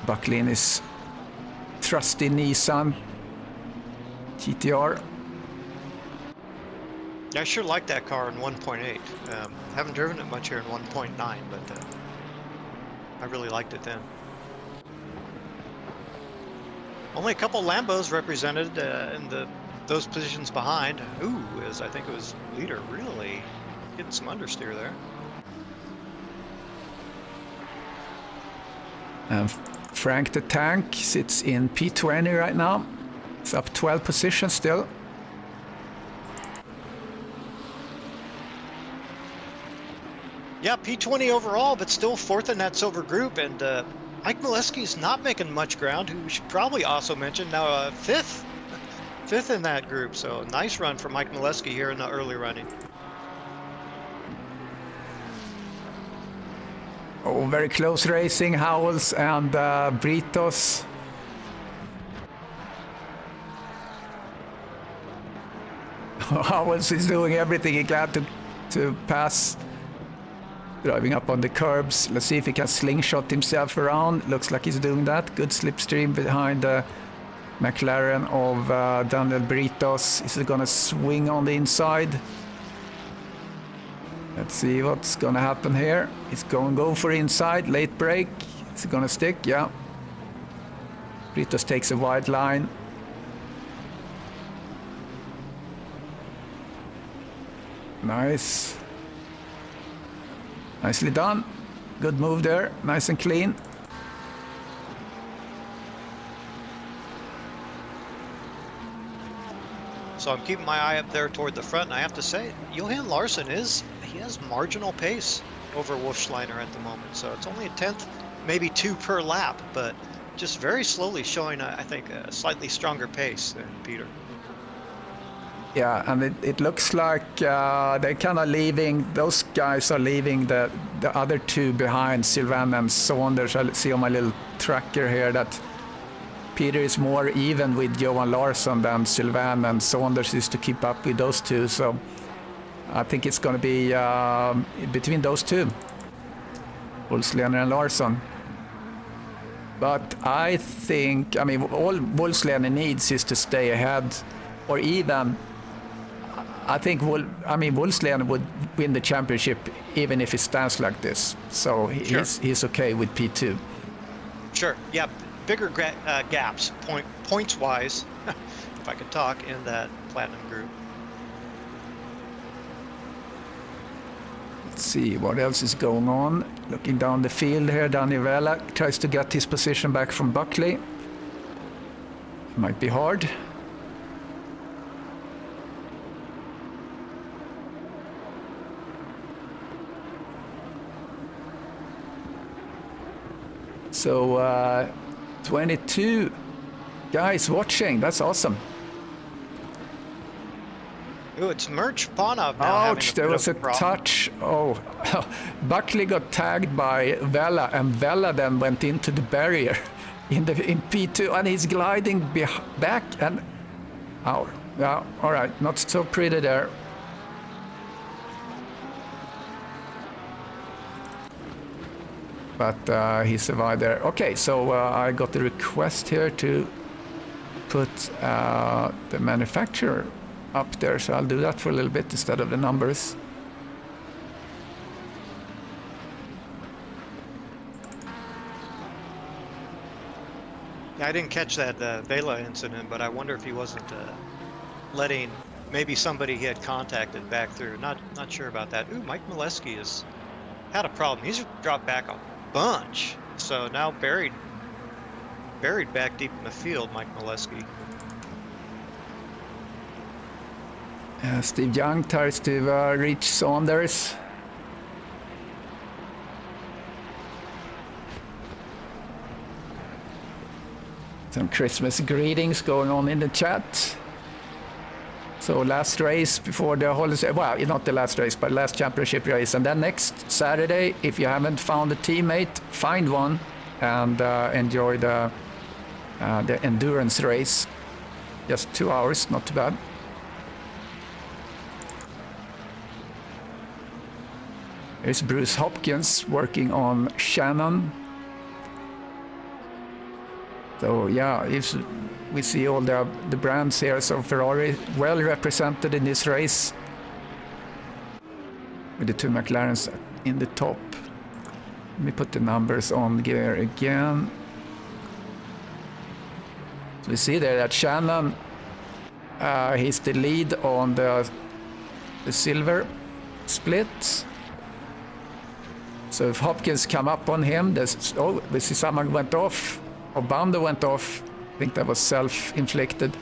Buckley in his trusty Nissan GTR. Yeah, I sure like that car in 1.8. Haven't driven it much here in 1.9, but I really liked it then. Only a couple Lambos represented in those positions behind. Ooh, I think it was leader really getting some understeer there. Frank the Tank sits in P20 right now. It's up 12 positions still. Yeah, P20 overall, but still 4th in that silver group. And Mike Molesky's not making much ground, who we should probably also mention now 5th in that group. So nice run for Mike Molesky here in the early running. Oh, very close racing, Howells and Britos. Howells is doing everything he can to pass. Driving up on the curbs. Let's see if he can slingshot himself around. Looks like he's doing that. Good slipstream behind the McLaren of Daniel Britos. Is he gonna swing on the inside? Let's see what's gonna happen here. He's gonna go for inside, late break. Is it gonna stick? Yeah. Britos takes a wide line. Nice. Nicely done. Good move there. Nice and clean. So I'm keeping my eye up there toward the front, and I have to say, Johan Larsson he has marginal pace over Wolfschleiner at the moment. So it's only a tenth, maybe 2 per lap, but just very slowly showing, I think, a slightly stronger pace than Peter. Yeah, and it looks like they're kind of leaving, those guys are leaving the other 2 behind, Sylvain and Saunders. I see on my little tracker here that Peter is more even with Johan Larsson than Sylvain, and Saunders is to keep up with those 2. So I think it's going to be between those 2, Wolfschleiner and Larsson. But I think, I mean, all Wolfschleiner needs is to stay ahead, or even, I think, Wolfschleiner would win the championship even if it stands like this. So he's okay with P2. Sure, yeah, bigger gaps, points-wise, if I could talk, in that platinum group. Let's see what else is going on. Looking down the field here, Danny Vela tries to get his position back from Buckley. Might be hard. So 22 guys watching. That's awesome. Ooh, it's Merch Panov now. Ouch, there was a touch. Oh, Buckley got tagged by Vela, and Vela then went into the barrier in P2, and he's gliding back and out. Yeah, all right, not so pretty there. But he survived there. Okay, so I got the request here to put the manufacturer up there, so I'll do that for a little bit instead of the numbers. Yeah, I didn't catch that Vela incident, but I wonder if he wasn't letting maybe somebody he had contacted back through. Not sure about that. Ooh, Mike Molesky has had a problem. He's dropped back a bunch, so now buried back deep in the field, Mike Molesky. Steve Young tries to reach Saunders. Some Christmas greetings going on in the chat. So last race before the holiday, well, not the last race, but last championship race. And then next Saturday, if you haven't found a teammate, find one and enjoy the endurance race. Just 2 hours, not too bad. Here's Bruce Hopkins working on Shannon. So yeah, we see all the brands here. So Ferrari well represented in this race, with the 2 McLarens in the top. Let me put the numbers on here again. So we see there that Shannon, he's the lead on the silver split. So if Hopkins come up on him, we see someone went off. Obando went off. I think that was self-inflicted.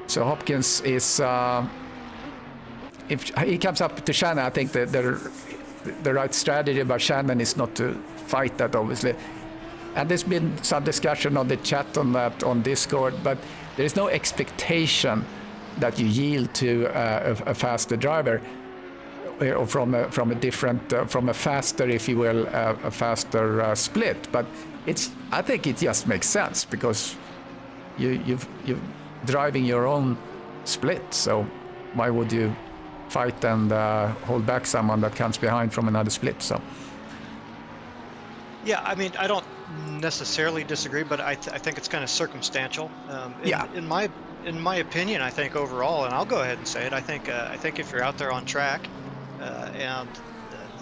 So Hopkins is, if he comes up to Shannon, I think the right strategy about Shannon is not to fight that, obviously. And there's been some discussion on the chat on that on Discord, but there is no expectation that you yield to a faster driver. Or from a faster, if you will, a faster split. But I think it just makes sense because you're driving your own split. So why would you fight and hold back someone that comes behind from another split? So yeah, I mean, I don't necessarily disagree, but I think it's kind of circumstantial. In my opinion, I think overall, and I'll go ahead and say it, I think if you're out there on track. And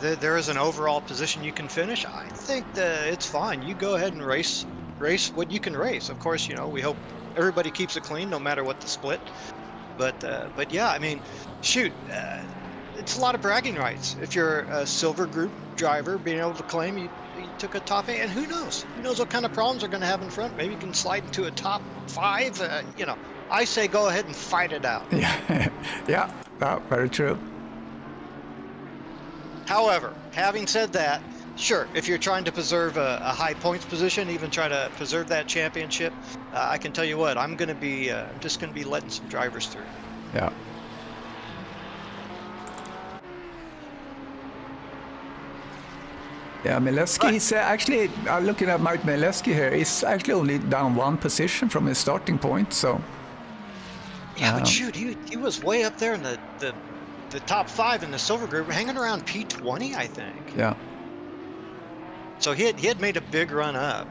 there is an overall position you can finish, I think that it's fine. You go ahead and race what you can race. Of course, you know, we hope everybody keeps it clean no matter what the split. But yeah, I mean, shoot, it's a lot of bragging rights. If you're a silver group driver, being able to claim you took a top 8, and who knows what kind of problems they're going to have in front. Maybe you can slide into a top 5. You know, I say go ahead and fight it out. Yeah, yeah, very true. However, having said that, sure, if you're trying to preserve a high points position, even try to preserve that championship, I can tell you what, I'm going to be just going to be letting some drivers through. Yeah. Yeah, Milewski is actually, looking at Mark Milewski here, he's actually only down 1 position from his starting point, so. Yeah, but shoot, he was way up there in the top 5 in the silver group, hanging around P20, I think. Yeah. So he had made a big run up.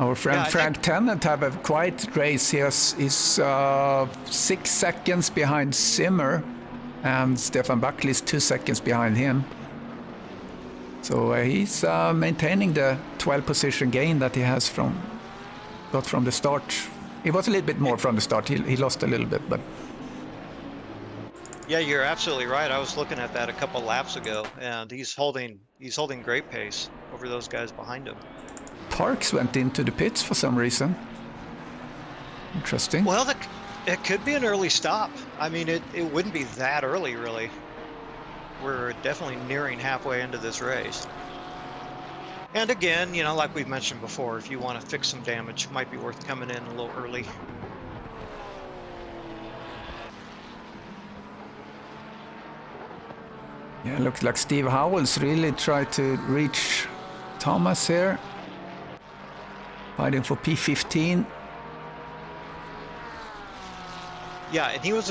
Our friend Frank Tennant have a quiet race. He's 6 seconds behind Zimmer, and Stefan Buckley is 2 seconds behind him. So he's maintaining the 12 position gain that he has got from the start. It was a little bit more from the start. He lost a little bit, but. Yeah, you're absolutely right. I was looking at that a couple laps ago, and he's holding great pace over those guys behind him. Parks went into the pits for some reason. Interesting. Well, it could be an early stop. I mean, it wouldn't be that early, really. We're definitely nearing halfway into this race. And again, you know, like we've mentioned before, if you want to fix some damage, might be worth coming in a little early. Yeah, looks like Steve Howells really tried to reach Thomas here. Fighting for P15. Yeah, and he was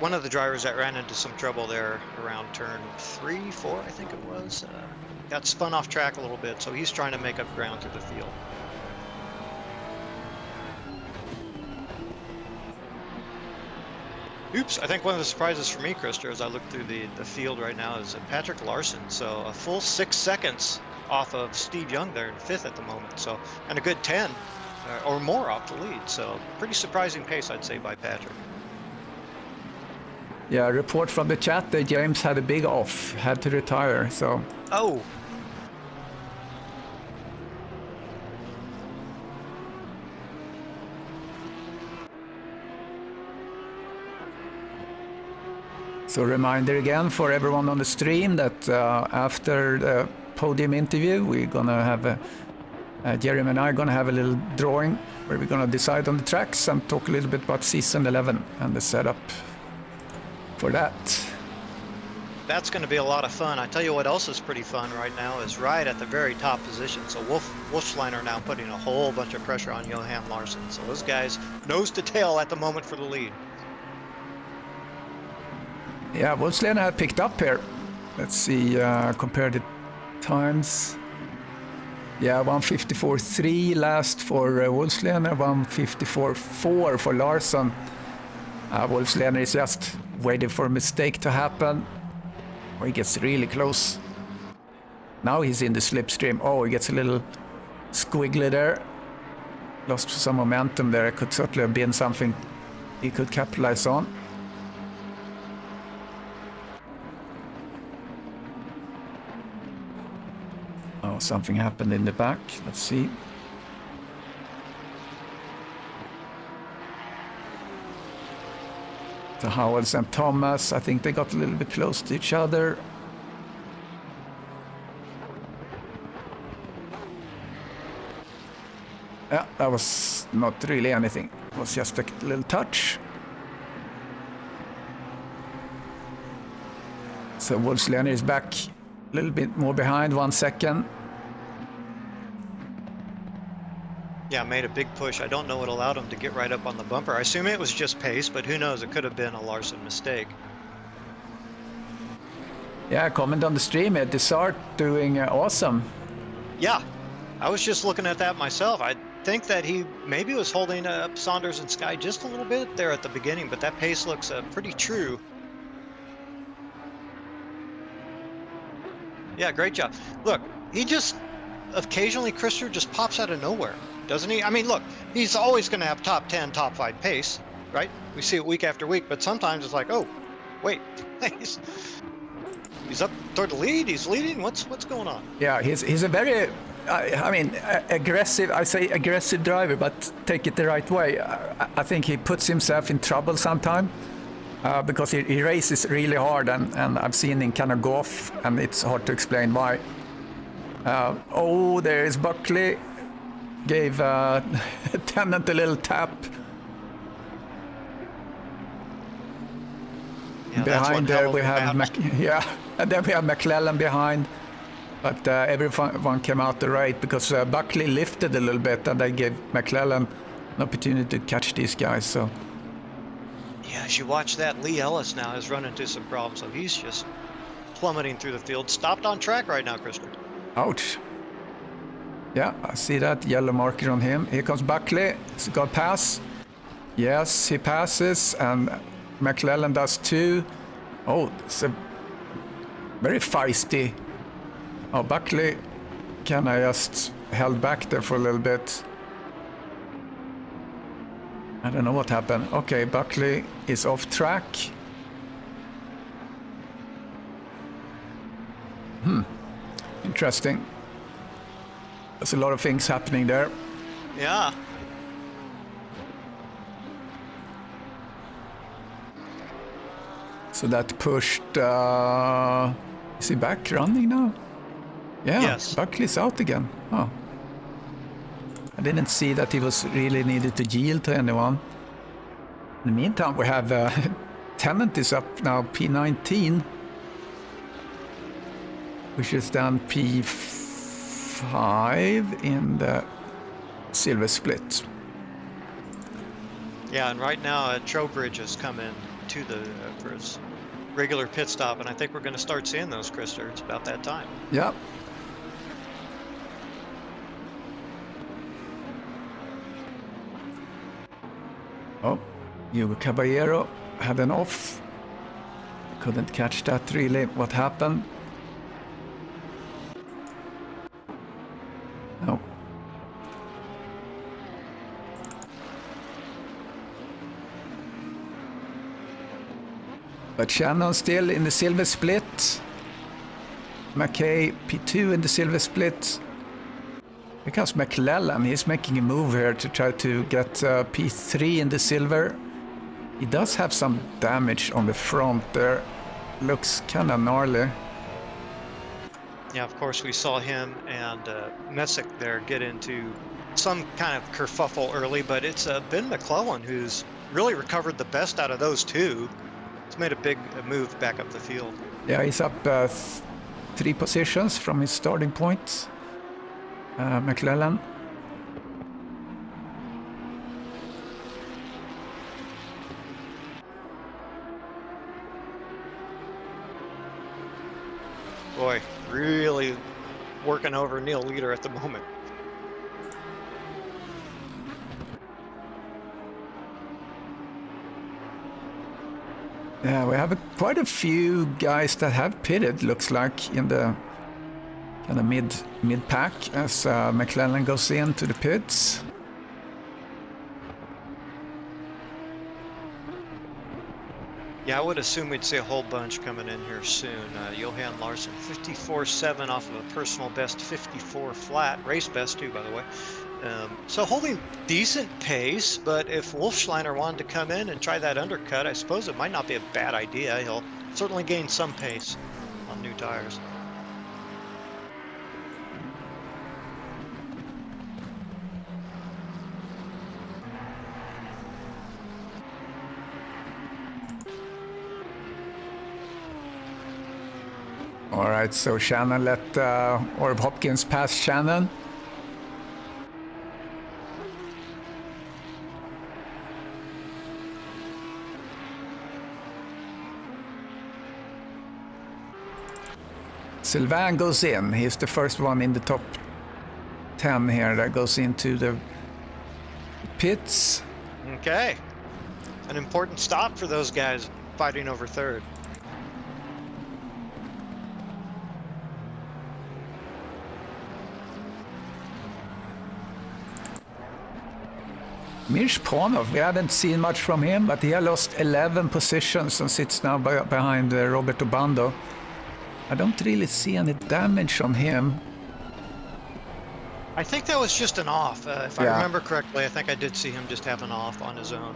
one of the drivers that ran into some trouble there around turn 3, 4, I think it was. Got spun off track a little bit, so he's trying to make up ground through the field. Oops, I think one of the surprises for me, Krister, as I look through the field right now, is Patrick Larson. So a full 6 seconds off of Steve Young there in 5th at the moment. So, and a good 10 or more off the lead. So pretty surprising pace, I'd say, by Patrick. Yeah, report from the chat that James had a big off, had to retire, so. Oh. So reminder again for everyone on the stream that after the podium interview, we're gonna have Jeremy and I are gonna have a little drawing where we're gonna decide on the tracks and talk a little bit about season 11 and the setup for that. That's going to be a lot of fun. I tell you what else is pretty fun right now is right at the very top position. So Wolfschleiner now putting a whole bunch of pressure on Johan Larsson. So those guys nose to tail at the moment for the lead. Yeah, Wolfschleiner had picked up here. Let's see, compare the times. Yeah, 154.3 last for Wolfschleiner, 154.4 for Larsson. Wolfschleiner is just waiting for a mistake to happen. Oh, he gets really close. Now he's in the slipstream. Oh, he gets a little squiggly there. Lost some momentum there. It could certainly have been something he could capitalize on. Oh, something happened in the back. Let's see. So Howells and Thomas, I think they got a little bit close to each other. Yeah, that was not really anything. It was just a little touch. So Wolfschleiner is back a little bit more behind, 1 second. Yeah, made a big push. I don't know what allowed him to get right up on the bumper. I assume it was just pace, but who knows? It could have been a Larson mistake. Yeah, comment on the stream. Desart doing awesome. Yeah, I was just looking at that myself. think that he maybe was holding up Saunders and Sky just a little bit there at the beginning, but that pace looks pretty true. Yeah, great job. Look, he just occasionally, Krister just pops out of nowhere, doesn't he? I mean, look, he's always going to have top 10, top 5 pace, right? We see it week after week, but sometimes it's like, oh, wait, he's up toward the lead. He's leading. What's going on? Yeah, he's a very, I mean, aggressive. I say aggressive driver, but take it the right way. I think he puts himself in trouble sometimes because he races really hard, and I've seen him kind of go off, and it's hard to explain why. Oh, there is Buckley. Gave Tennant a little tap. Yeah, Behind there we have and then we have McClellan behind, but everyone came out the right because Buckley lifted a little bit, and they gave McClellan an opportunity to catch these guys. So yeah, as you watch that, Lee Ellis now has run into some problems, so he's just plummeting through the field. Stopped on track right now, Krister. ouch. Yeah, I see that yellow marker on him. Here comes Buckley. Has he got pass? Yes, he passes, and McClellan does too. Oh, it's a very feisty. Oh, Buckley kind of just held back there for a little bit. I don't know what happened. Okay, Buckley is off track. Interesting. There's a lot of things happening there. Yeah. So that pushed... is he back running now? Yeah, Yes. Buckley's out again. Oh. I didn't see that he was really needed to yield to anyone. In the meantime, we have Tennant is up now, P19. Which is down P5 in the silver split. Yeah, and right now Trowbridge has come in to the for his regular pit stop, and I think we're going to start seeing those, Krister. It's about that time. Yeah. Oh, Hugo Caballero had an off. Couldn't catch that really. What happened? No. But Shannon still in the silver split. McKay P2 in the silver split. Because McClellan, he's making a move here to try to get P3 in the silver. He does have some damage on the front there. Looks kind of gnarly. Yeah, of course, we saw him and Messick there get into some kind of kerfuffle early, but it's Ben McClellan who's really recovered the best out of those two. He's made a big move back up the field. Yeah, he's up 3 positions from his starting point. McClellan. Boy, really working over Neil Leader at the moment. Yeah, we have quite a few guys that have pitted, looks like, in the kind of mid pack as McClellan goes into the pits. Yeah, I would assume we'd see a whole bunch coming in here soon. Johan Larsson, 54.7 off of a personal best 54 flat, race best too, by the way. So holding decent pace, but if Wolfschleiner wanted to come in and try that undercut, I suppose it might not be a bad idea. He'll certainly gain some pace on new tires. All right, so Shannon let Orb Hopkins pass Shannon. Sylvain goes in. He's the first one in the top 10 here that goes into the Pits. Okay. An important stop for those guys fighting over third. Mirshpanov, we haven't seen much from him, but he has lost 11 positions and sits now behind Roberto Bando. I don't really see any damage on him. I think that was just an off. If I Yeah. remember correctly, I think I did see him just have an off on his own.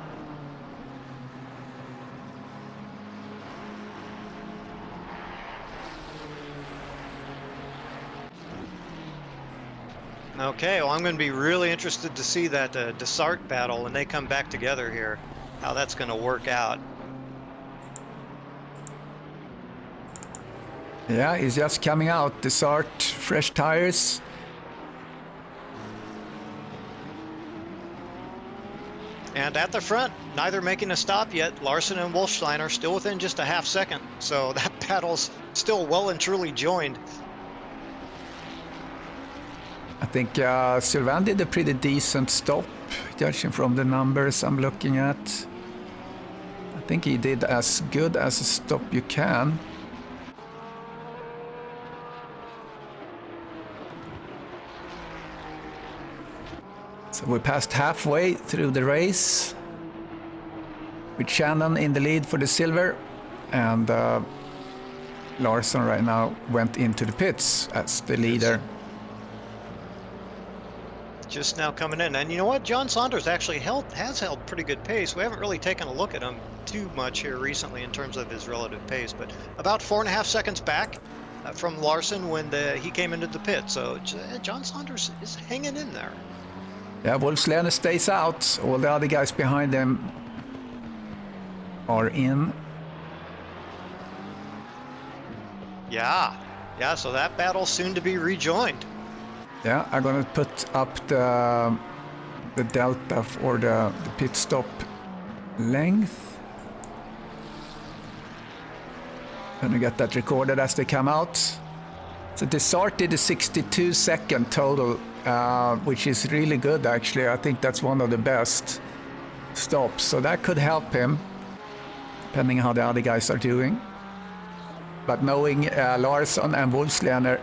Okay, well, I'm going to be really interested to see that Desart battle when they come back together here, how that's going to work out. Yeah, he's just coming out. Desart, fresh tires. And at the front, neither making a stop yet. Larson and Wolfsteiner still within just a half second. So that battle's still well and truly joined. I think Sylvain did a pretty decent stop, judging from the numbers I'm looking at. I think he did as good as a stop you can. So we passed halfway through the race, with Shannon in the lead for the silver, and Larson right now went into the pits as the leader. Just now coming in. And you know what? John Saunders actually has held pretty good pace. We haven't really taken a look at him too much here recently in terms of his relative pace, but about 4.5 seconds back from Larson when he came into the pit. So John Saunders is hanging in there. Yeah, Wolfslehner stays out. All the other guys behind him are in. Yeah, so that battle's soon to be rejoined. Yeah, I'm gonna put up the delta for the pit stop length. Gonna get that recorded as they come out. So Desart did a 62-second total, which is really good actually. I think that's one of the best stops. So that could help him, depending how the other guys are doing. But knowing Larsson and Wolfslehner,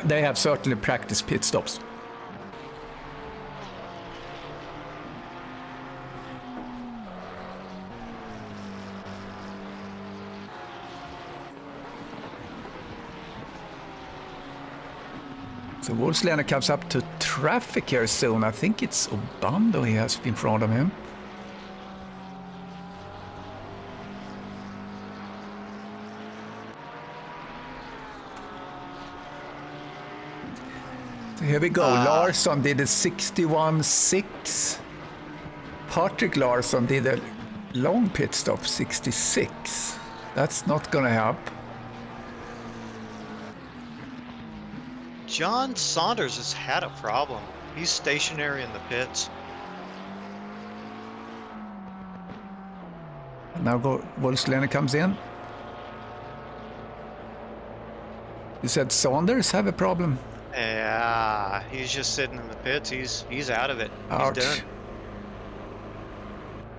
they have certainly practiced pit stops. So Wolfslehner comes up to traffic here soon. I think it's Obando he has in front of him. So here we go. Larsson did a 61.6. Patrick Larsson did a long pit stop, 66. That's not gonna help. John Saunders has had a problem. He's stationary in the pits. Now Wolfslehner comes in. You said Saunders have a problem? Yeah, he's just sitting in the pits. He's out of it. Ouch. He's done.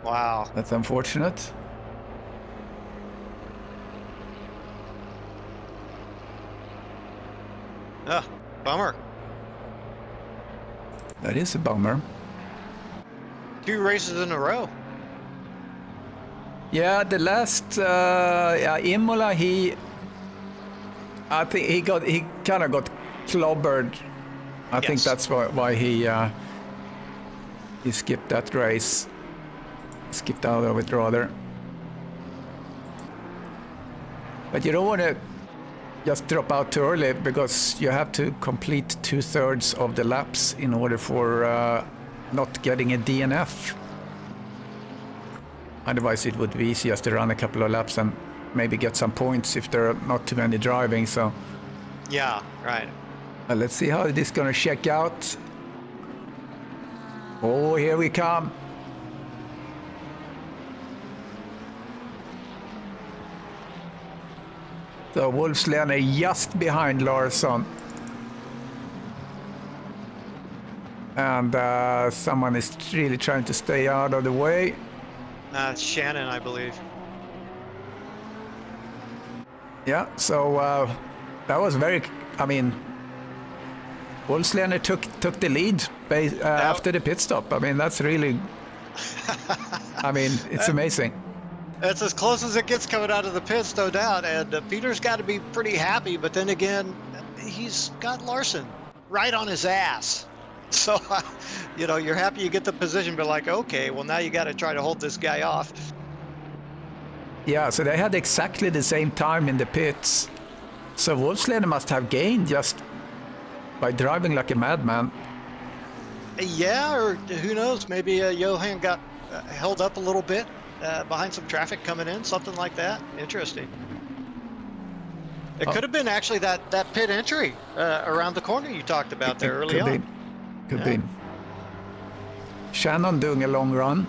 Wow. That's unfortunate. Bummer. That is a bummer. 2 races in a row. Yeah, the last Imola, I think he kind of got clobbered. I think Yes. that's why he skipped that race. Skipped out of it rather. But you don't want to just drop out too early, because you have to complete 2/3 of the laps in order for not getting a DNF. Otherwise it would be easy just to run a couple of laps and maybe get some points if there are not too many driving. So Yeah, right. let's see how this is going to check out. Oh, here we come. So Wolfslehner just behind Larsson. And someone is really trying to stay out of the way. It's Shannon, I believe. Yeah, so that was very, I mean, Wolfslander took the lead after the pit stop. I mean, that's really, I mean, it's amazing. It's as close as it gets coming out of the pits, no doubt. And Peter's got to be pretty happy. But then again, he's got Larson right on his ass. So, you know, you're happy you get the position, but like, okay, well, now you got to try to hold this guy off. Yeah, so they had exactly the same time in the pits. So Wolfslander must have gained just by driving like a madman. Yeah, or who knows? Maybe Johan got held up a little bit behind some traffic coming in, something like that. Interesting. It could have been actually that pit entry around the corner you talked about there early on. Could be. Shannon doing a long run.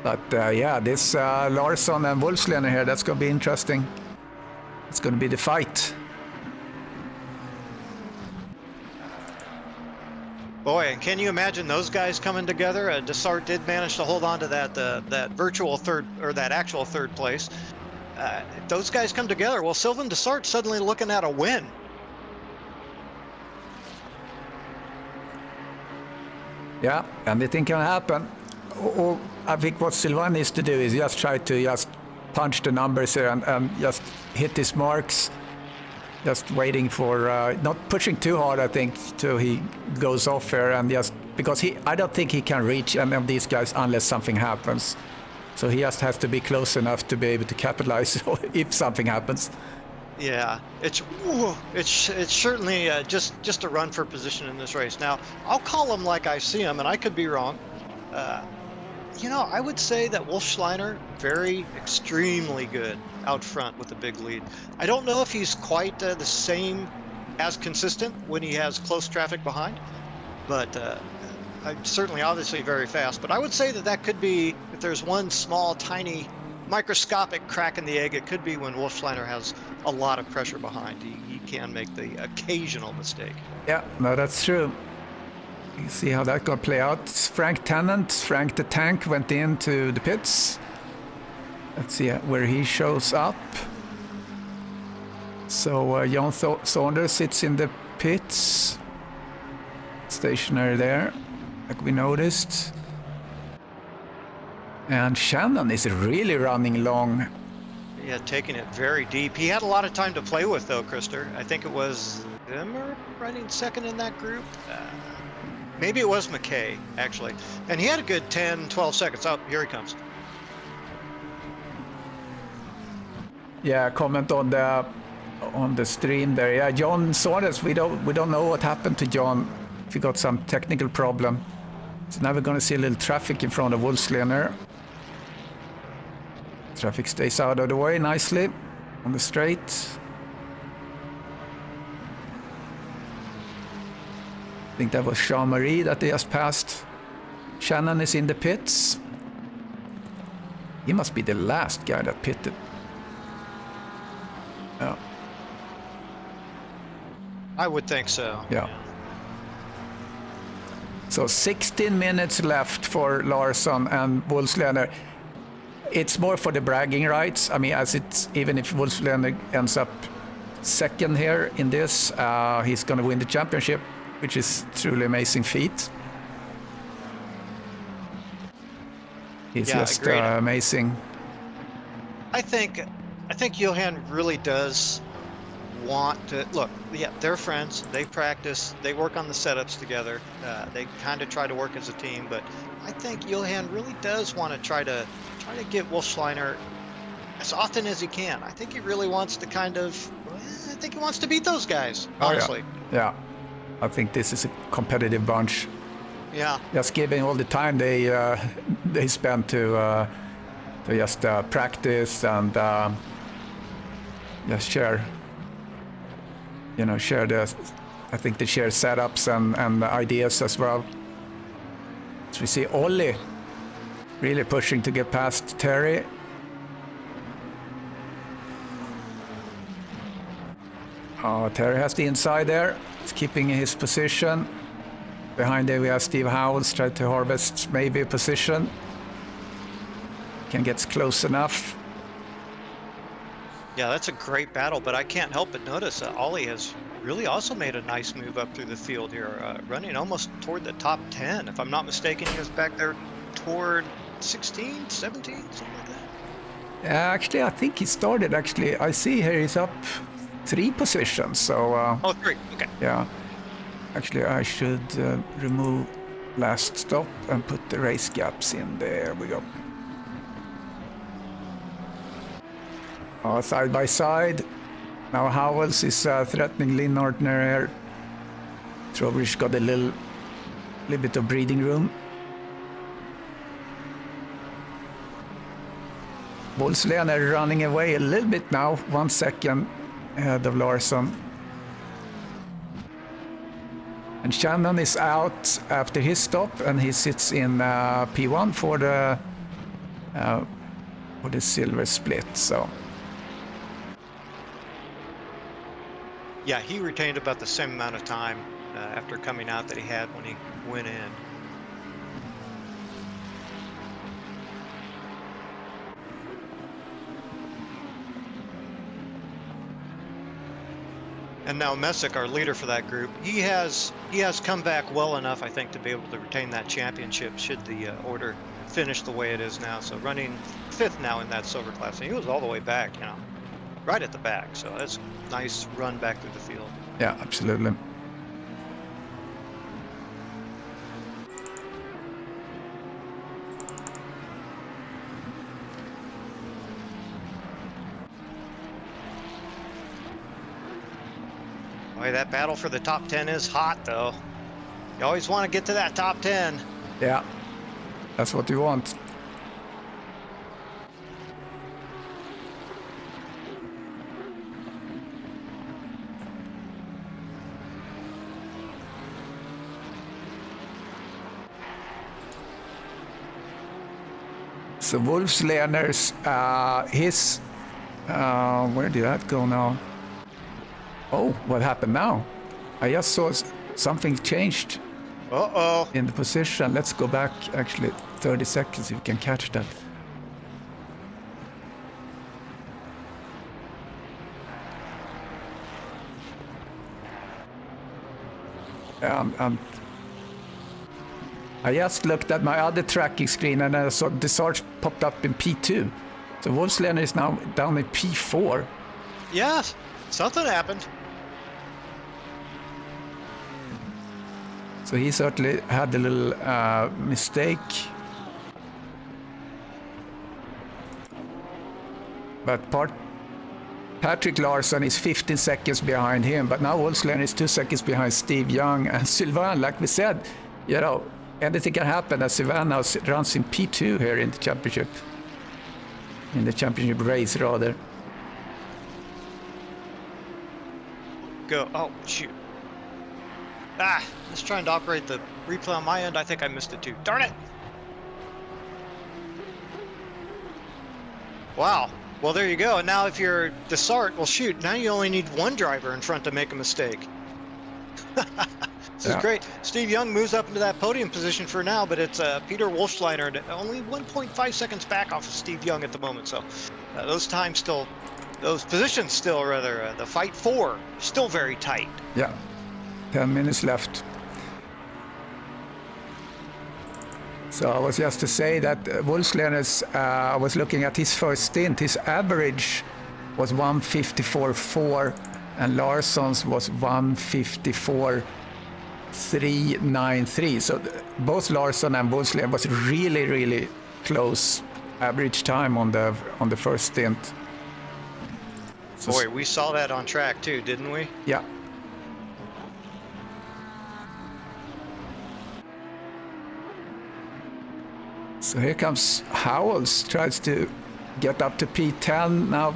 But yeah, this Larsson and Wolfslander here, that's going to be interesting. It's going to be the fight. Boy, and can you imagine those guys coming together? Dessart did manage to hold on to that virtual third, or that actual third place. If those guys come together, well, Sylvain Dessart suddenly looking at a win. Yeah, anything can happen. Or I think what Sylvain needs to do is just try to just punch the numbers here and just hit his marks. Just waiting for, not pushing too hard, I think, till he goes off here, and just because I don't think he can reach any of these guys unless something happens. So he just has to be close enough to be able to capitalize if something happens. Yeah, it's certainly just a run for position in this race. Now, I'll call him like I see him, and I could be wrong. You know, I would say that Wolfslander, extremely good out front with a big lead. I don't know if he's quite the same as consistent when he has close traffic behind, but certainly obviously very fast. But I would say that could be, if there's one small, tiny, microscopic crack in the egg, it could be when Wolfslander has a lot of pressure behind. He can make the occasional mistake. Yeah, no, that's true. You see how that going to play out. Frank Tennant, Frank the Tank, went into the pits. Let's see where he shows up. So Jon Saunders sits in the pits. Stationary there, like we noticed. And Shannon is really running long. Yeah, taking it very deep. He had a lot of time to play with, though, Krister. I think it was Zimmer running second in that group. Maybe it was McKay, actually. And he had a good 10, 12 seconds. Oh, here he comes. Yeah, comment on the stream there. Yeah, Jon Saunders, we don't know what happened to Jon. If he got some technical problem. So now we're going to see a little traffic in front of Wolfslander. Traffic stays out of the way nicely on the straight. I think that was Jean-Marie that they just passed. Shannon is in the pits. He must be the last guy that pitted. Yeah. I would think so. Yeah. So 16 minutes left for Larsson and Wolfslander. It's more for the bragging rights. I mean, even if Wolfslander ends up second here in this, he's going to win the championship, which is truly amazing feat. He's just amazing. I think Johan really does want to look. Yeah, they're friends. They practice. They work on the setups together. They kind of try to work as a team. But I think Johan really does want to try to get Wolfslander as often as he can. I think he really wants to I think he wants to beat those guys. Honestly. Oh, yeah. I think this is a competitive bunch. Yeah. Just given all the time they spend to just practice and just share. Share I think they share setups and ideas as well. So we see Ollie really pushing to get past Terry. Oh, Terry has the inside there. He's keeping his position. Behind there we have Steve Howells trying to harvest maybe a position. Can get close enough. Yeah, that's a great battle, but I can't help but notice that Ollie has really also made a nice move up through the field here, running almost toward the top 10. If I'm not mistaken, he was back there toward 16, 17, something like that. Actually, I think he started, actually. I see here he's up 3 positions, so... Oh, 3, okay. Yeah. Actually, I should remove last stop and put the race gaps in. There we go. Side by side. Now Howells is threatening Lynn Ortner here. Trowbridge got a little bit of breathing room. Wolfslen are running away a little bit now, 1 second ahead of Larsson. And Shannon is out after his stop, and he sits in P1 for the silver split. So. Yeah, he retained about the same amount of time after coming out that he had when he went in. And now Messick, our leader for that group, he has come back well enough, I think, to be able to retain that championship should the order finish the way it is now. So running 5th now in that silver class, and he was all the way back, you know, right at the back. So that's a nice run back through the field. Yeah, absolutely. Boy, that battle for the top 10 is hot, though. You always want to get to that top 10. Yeah, that's what you want. So Wolfslener's, where did that go now? Oh, what happened now? I just saw something changed in the position. Let's go back actually 30 seconds if you can catch that. I just looked at my other tracking screen and I saw the Sarge popped up in P2. So Wolfslener is now down in P4. Yes, something happened. So he certainly had a little mistake. But Patrick Larsson is 15 seconds behind him, but now Wolfslener is 2 seconds behind Steve Young and Sylvain. Like we said, you know, anything can happen as Sylvain now runs in P2 here in the championship. In the championship race, rather. Go. Oh, shoot. Ah, just trying to operate the replay on my end. I think I missed it too. Darn it! Wow. Well, there you go. And now if you're Desart, well, shoot, now you only need 1 driver in front to make a mistake. This is great. Steve Young moves up into that podium position for now, but it's Peter Wolfsleiner only 1.5 seconds back off of Steve Young at the moment. So those positions still, rather, the fight 4, still very tight. Yeah, 10 minutes left. So I was just to say that Wolfslener's, I was looking at his first stint, his average was 154.4 and Larsson's was 154.393. So both Larsson and Wolfslener was really, really close average time on the first stint. So, boy, we saw that on track too, didn't we? Yeah. So here comes Howells, tries to get up to P10 now,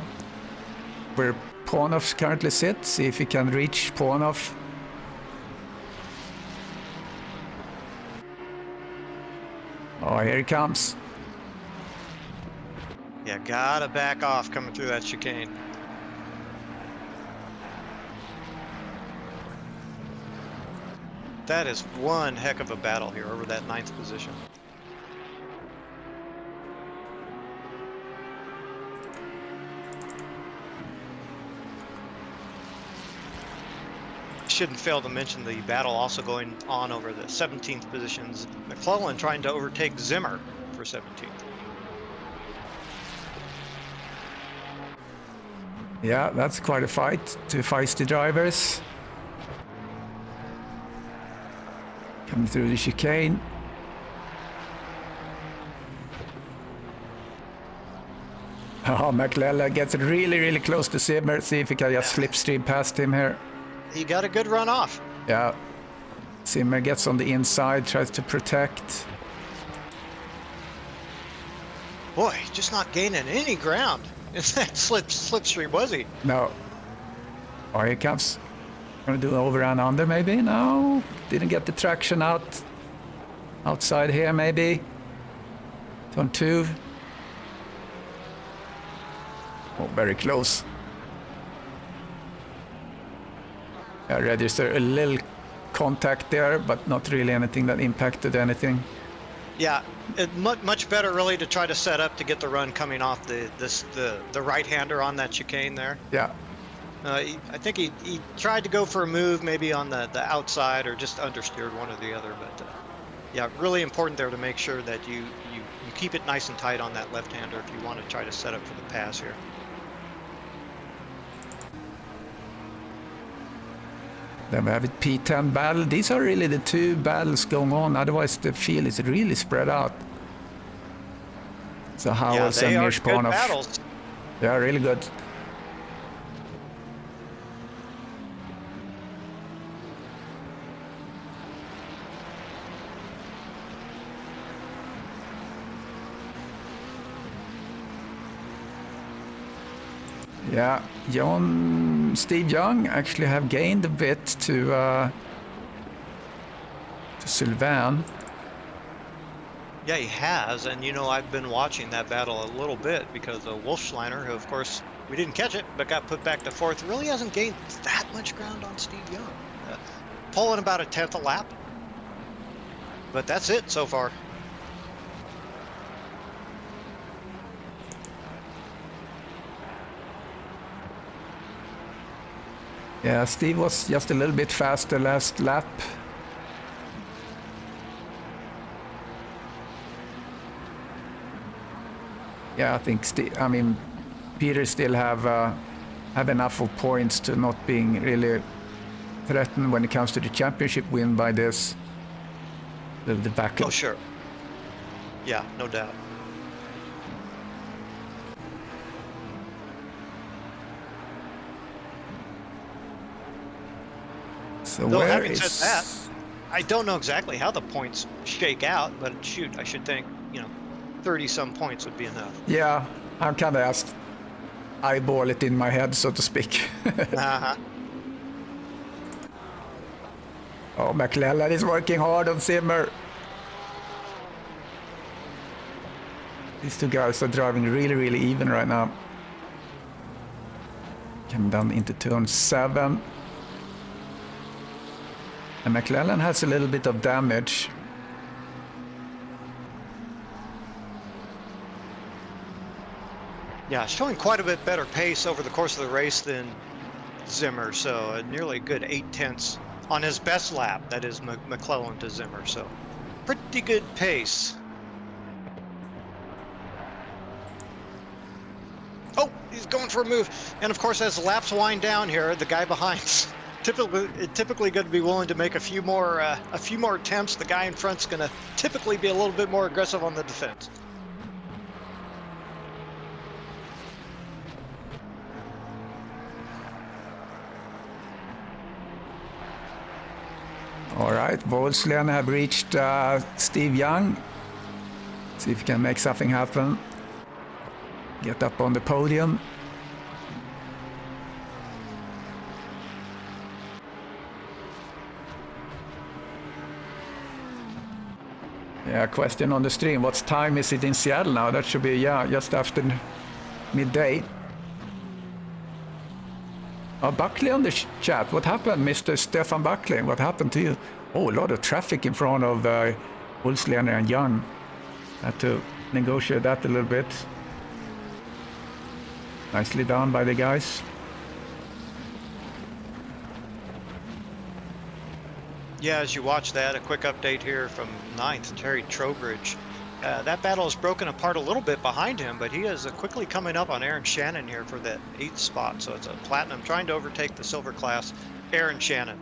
where Ponov currently sits. See if he can reach Ponov. Oh, here he comes. Yeah, gotta back off coming through that chicane. That is one heck of a battle here over that 9th position. Shouldn't fail to mention the battle also going on over the 17th positions. McClellan trying to overtake Zimmer for 17th. Yeah, that's quite a fight. Two feisty drivers. Coming through the chicane. Oh, McClellan gets really, really close to Zimmer. See if he can just slipstream past him here. He got a good run off. Yeah. Zimmer gets on the inside, tries to protect. Boy, just not gaining any ground in that slipstream, was he? No. Oh, here comes. Gonna do over and under maybe? No. Didn't get the traction outside here maybe. Turn 2. Oh, very close. I register a little contact there, but not really anything that impacted anything. Yeah, much better really to try to set up to get the run coming off the right-hander on that chicane there. Yeah. I think he tried to go for a move maybe on the outside or just understeered one or the other, but yeah, really important there to make sure that you keep it nice and tight on that left-hander if you want to try to set up for the pass here. Then we have a P10 battle. These are really the two battles going on. Otherwise, the field is really spread out. So Howells and Mishpanov. Battles. They are really good. Yeah, Steve Young actually have gained a bit to Sylvain. Yeah, he has, and you know, I've been watching that battle a little bit because Wolfschleiner, who of course we didn't catch it, but got put back to 4th, really hasn't gained that much ground on Steve Young. Pulling about a 10th a lap, but that's it so far. Yeah, Steve was just a little bit faster last lap. Yeah, I think Peter still have enough of points to not being really threatened when it comes to the championship win by this the back. Oh sure. Yeah, no doubt. So Though where having is... said that, I don't know exactly how the points shake out, but shoot, I should think, 30-some points would be enough. Yeah, I'm kind of asked eyeball it in my head, so to speak. Uh-huh. Oh, McClellan is working hard on Zimmer. These two guys are driving really, really even right now. Coming down into turn 7. And McClellan has a little bit of damage. Yeah, showing quite a bit better pace over the course of the race than Zimmer, so nearly a good 8/10 on his best lap. That is McClellan to Zimmer, so pretty good pace. Oh, he's going for a move, and of course, as the laps wind down here, the guy behind's typically going to be willing to make a few more attempts. The guy in front's going to typically be a little bit more aggressive on the defense. All right, Wolfschleiner have reached Steve Young. See if he can make something happen. Get up on the podium. Yeah, question on the stream. What time is it in Seattle now? That should be, yeah, just after midday. Oh, Buckley on the chat. What happened, Mr. Stefan Buckley? What happened to you? Oh, a lot of traffic in front of Wolfslander and Young. Had to negotiate that a little bit. Nicely done by the guys. Yeah, as you watch that, a quick update here from 9th, Terry Trowbridge. That battle is broken apart a little bit behind him, but he is quickly coming up on Aaron Shannon here for that 8th spot. So it's a platinum trying to overtake the silver class, Aaron Shannon.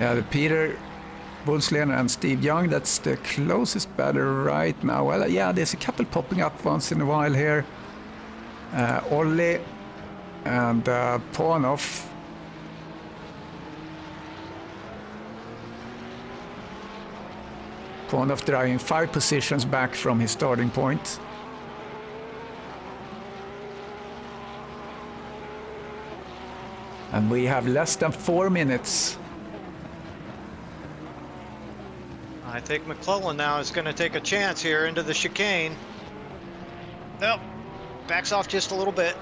Yeah, the Peter Wolfslander and Steve Young, that's the closest battle right now. Well, yeah, there's a couple popping up once in a while here. Ollie and Pornoff. Pornoff driving 5 positions back from his starting point. And we have less than 4 minutes. I think McClellan now is going to take a chance here into the chicane. Nope, backs off just a little bit.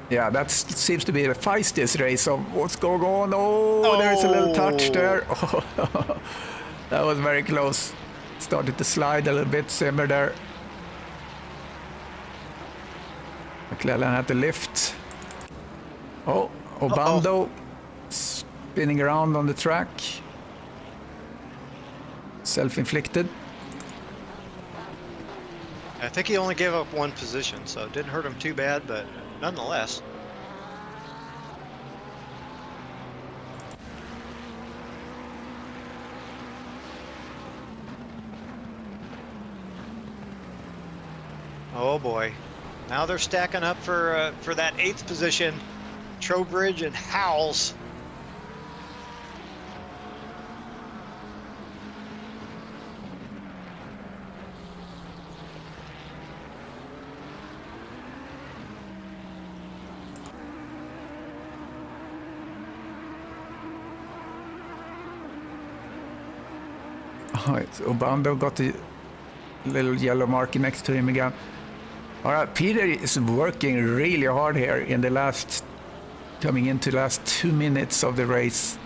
Yeah, that seems to be the feistiest race of what's going on. Oh, there's a little touch there. Oh, that was very close. Started to slide a little bit, Simmer there. McClellan had to lift. Oh, Obando spinning around on the track. Self-inflicted. I think he only gave up 1 position, so it didn't hurt him too bad, but nonetheless. Oh boy. Now they're stacking up for that 8th position. Trowbridge and Howells. Oh, it's Obando got the little yellow mark next to him again. All right, Peter is working really hard here in the coming into the last 2 minutes of the race.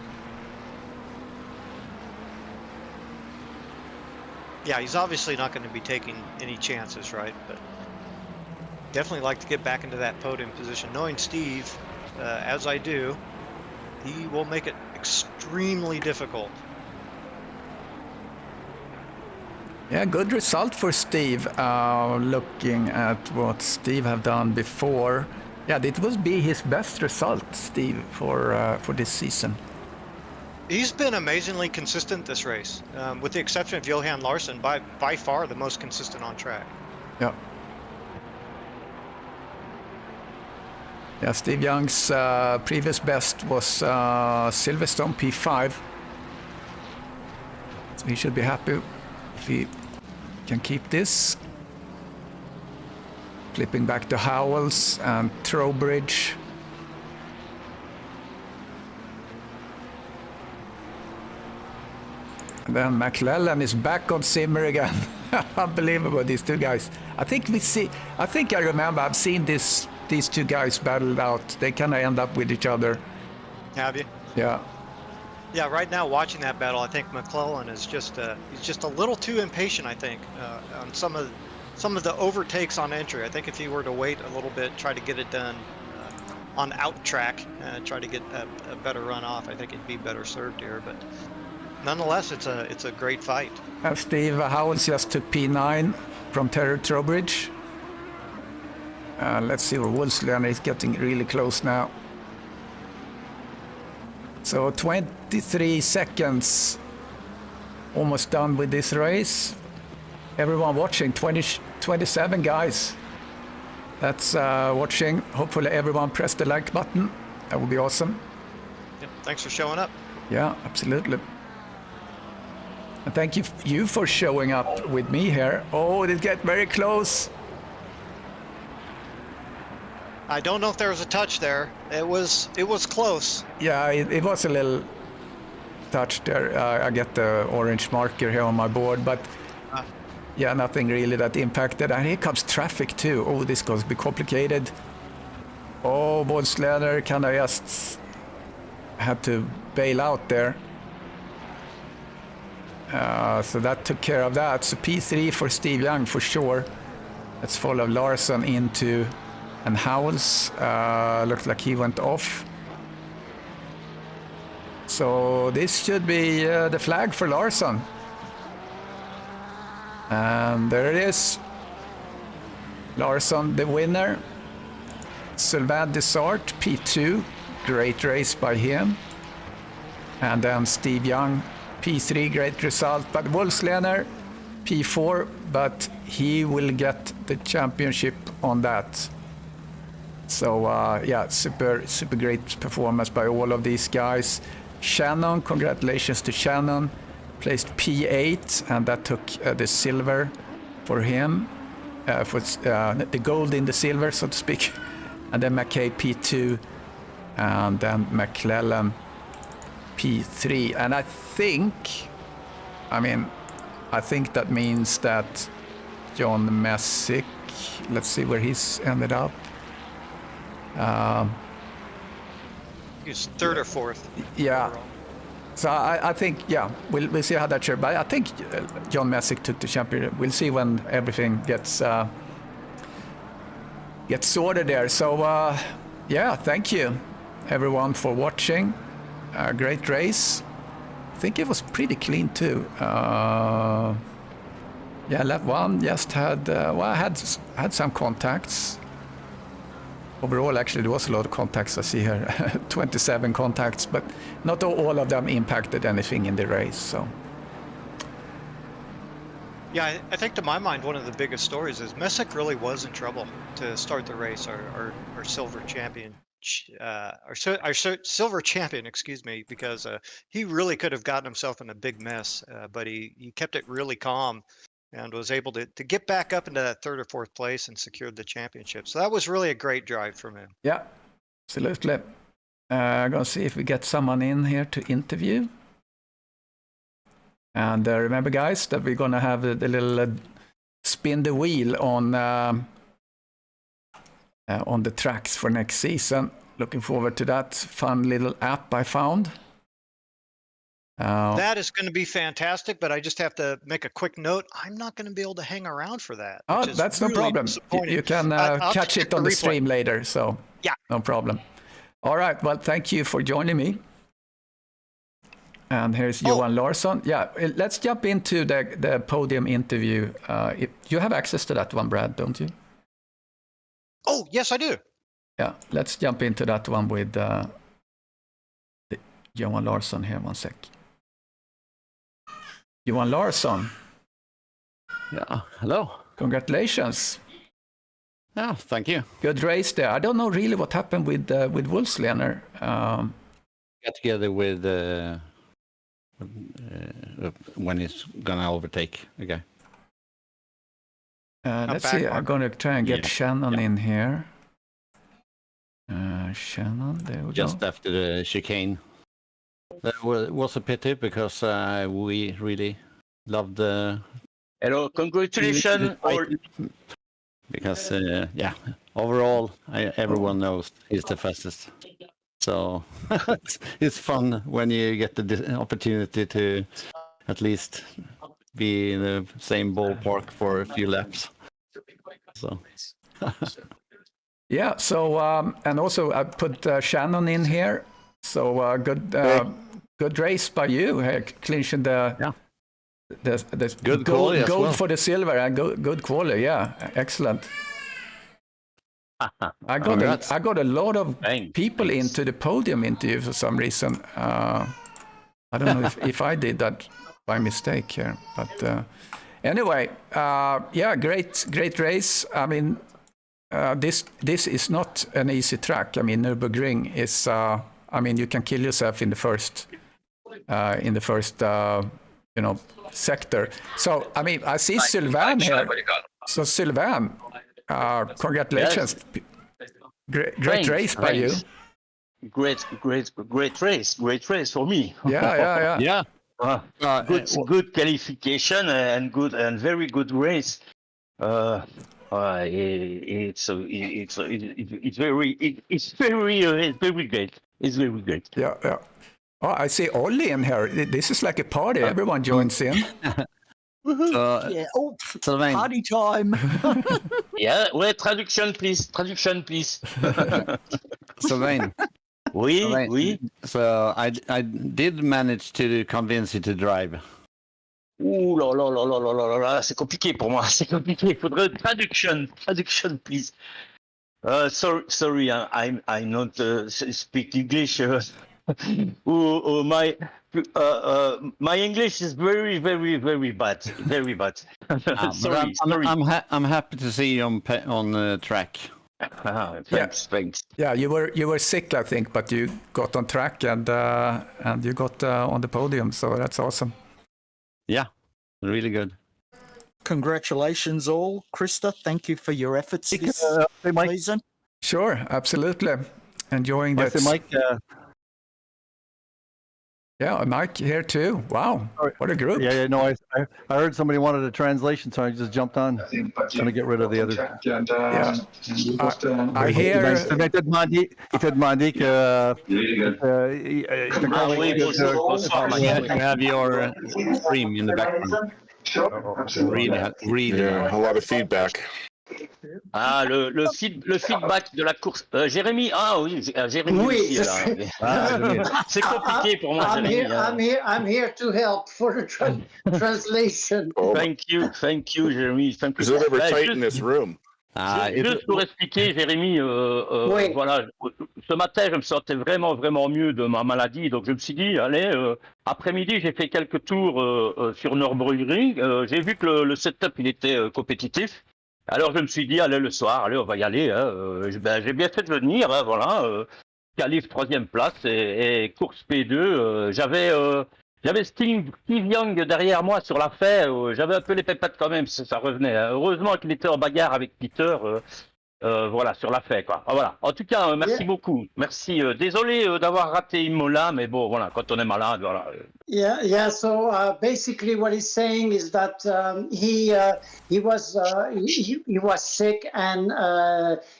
Yeah, he's obviously not going to be taking any chances, right? But definitely like to get back into that podium position. Knowing Steve, as I do, he will make it extremely difficult. Yeah, good result for Steve. Looking at what Steve have done before. Yeah, it would be his best result, Steve, for this season. He's been amazingly consistent this race, with the exception of Johan Larsson, by far the most consistent on track. Yeah. Yeah, Steve Young's previous best was Silverstone P5. So he should be happy if he can keep this. Flipping back to Howells and Trowbridge. And then McClellan is back on Simmer again. Unbelievable, these two guys. I think I remember I've seen these 2 guys battled out. They kind of end up with each other. Have you? Yeah. Yeah, right now watching that battle, I think McClellan is he's just a little too impatient, I think, on some of the overtakes on entry. I think if he were to wait a little bit, try to get it done on out track, try to get a better run off, I think he'd be better served here. But nonetheless, it's a great fight. Steve Howells just took P9 from Terry Trowbridge. Let's see where Wolfslander is getting really close now. So 23 seconds, almost done with this race. Everyone watching, 27 guys. That's watching. Hopefully everyone press the like button. That would be awesome. Yep, thanks for showing up. Yeah, absolutely. And thank you for showing up with me here. Oh, it get very close. I don't know if there was a touch there. It was close. Yeah, it was a little touch there. I get the orange marker here on my board, but yeah, nothing really that impacted. And here comes traffic too. Oh, this going to be complicated. Oh, Bolsläder kind of just had to bail out there. So that took care of that. So P3 for Steve Young for sure. Let's follow Larson into, and Howells looked like he went off. So this should be the flag for Larson. And there it is. Larson, the winner. Sylvain Dessart, P2. Great race by him. And then Steve Young, P3, great result. But Wolfslener, P4, but he will get the championship on that. So yeah, super great performance by all of these guys. Shannon, congratulations to Shannon, placed P8, and that took the silver for him, for the gold in the silver, so to speak. And then McKay P2, and then McClellan P3. And I think that means that John Messick, let's see where he's ended up. He's third or fourth. Yeah. So I think, yeah, we'll see how that shares. But I think John Messick took the championship. We'll see when everything gets sorted there. So yeah, thank you everyone for watching. Great race. I think it was pretty clean too. Yeah, lap one just had I had some contacts. Overall, actually, there was a lot of contacts I see here, 27 contacts, but not all of them impacted anything in the race. So, yeah, I think to my mind, one of the biggest stories is Messick really was in trouble to start the race. Our silver champion, our silver champion, excuse me, because he really could have gotten himself in a big mess, but he kept it really calm and was able to get back up into that third or fourth place and secured the championship. So that was really a great drive from him. Yeah, absolutely. I'm going to see if we get someone in here to interview. And remember, guys, that we're going to have the little spin the wheel on the tracks for next season. Looking forward to that fun little app I found. That is going to be fantastic, but I just have to make a quick note. I'm not going to be able to hang around for that. Oh, that's really no problem. You can catch it on the stream later, so yeah, no problem. All right, well, thank you for joining me. And here's Johan Larsson. Yeah, let's jump into the podium interview. You have access to that one, Brad, don't you? Oh, yes, I do. Yeah, let's jump into that one with Johan Larsson here, one sec. Johan Larsson. Yeah, hello. Congratulations. Yeah, thank you. Good race there. I don't know really what happened with Wolfslener. Got together with when he's gonna overtake a guy. Let's see. I'm gonna try and get Shannon in here. Shannon, there we go. Just after the chicane. That was a pity because we really loved the. Hello, congratulations! Because yeah, overall, everyone knows he's the fastest. So it's fun when you get the opportunity to at least be in the same ballpark for a few laps. So. Yeah. So and also I put Shannon in here. So good race by you, clinching the good quality gold well. for the silver and good quality. Yeah, excellent. I got a lot of people into the podium interview for some reason. I don't know if I did that by mistake here, but anyway, yeah, great race. I mean, this is not an easy track. I mean, NURBURGRING is. I mean, you can kill yourself in the first sector. So, I mean, I see Sylvain here. So, Sylvain, congratulations. Great Thanks, race by you. thanks. Great race for me. Yeah. Yeah. Good qualification and very good race. It's very great. It's very great. Yeah. Oh, I see Ollie in here. This is like a party. Everyone joins in. Yeah. Oh, Sylvain, party time. Yeah. Wait, traduction please. Traduction please. Sylvain. Oui, Sylvain, oui. So I did manage to convince you to drive. Ouh là là là là là là là là, c'est compliqué pour moi, c'est compliqué. Il faudrait traduction please. Sorry, I'm not speak English. My English is very bad, very bad. Sorry. I'm happy to see you on track. Thanks. Yeah, you were sick, I think, but you got on track and you got on the podium, so that's awesome. Yeah, really good. Congratulations, all. Krista, thank you for your efforts this Hey, Mike. season. Sure, absolutely. Enjoying I that. say, Mike, Yeah, Mike here too. Wow, what a group. yeah, no, I heard somebody wanted a translation, so I just jumped on. Trying to get rid of the other. I hear. Ik het Mandik. You have your stream in the background. Really. Yeah, a lot of feedback. Ah, le feedback de la course. Jérémy, Jérémy Oui, aussi, c'est compliqué pour moi, Jérémy. I'm here to help for the translation. Thank you, Jérémy. Thank you. Is it ever tight in this room? Juste pour expliquer, Jérémy, Oui. voilà, ce matin, je me sentais vraiment mieux de ma maladie, donc je me suis dit, allez, après-midi, j'ai fait quelques tours sur NURBURGRING, j'ai vu que le setup, il était compétitif, alors je me suis dit, allez, le soir, allez, on va y aller, j'ai bien fait de venir, voilà, qualif 3e place et course P2, j'avais Steve Young derrière moi sur la fait, j'avais un peu les pépettes quand même, ça revenait. Heureusement qu'il était en bagarre avec Peter, voilà, sur la fait, quoi. Voilà. En tout cas, merci beaucoup. Merci. Désolé d'avoir raté Imola, mais bon, voilà, quand on est malade, voilà. Yeah. So basically, what he's saying is that he was sick and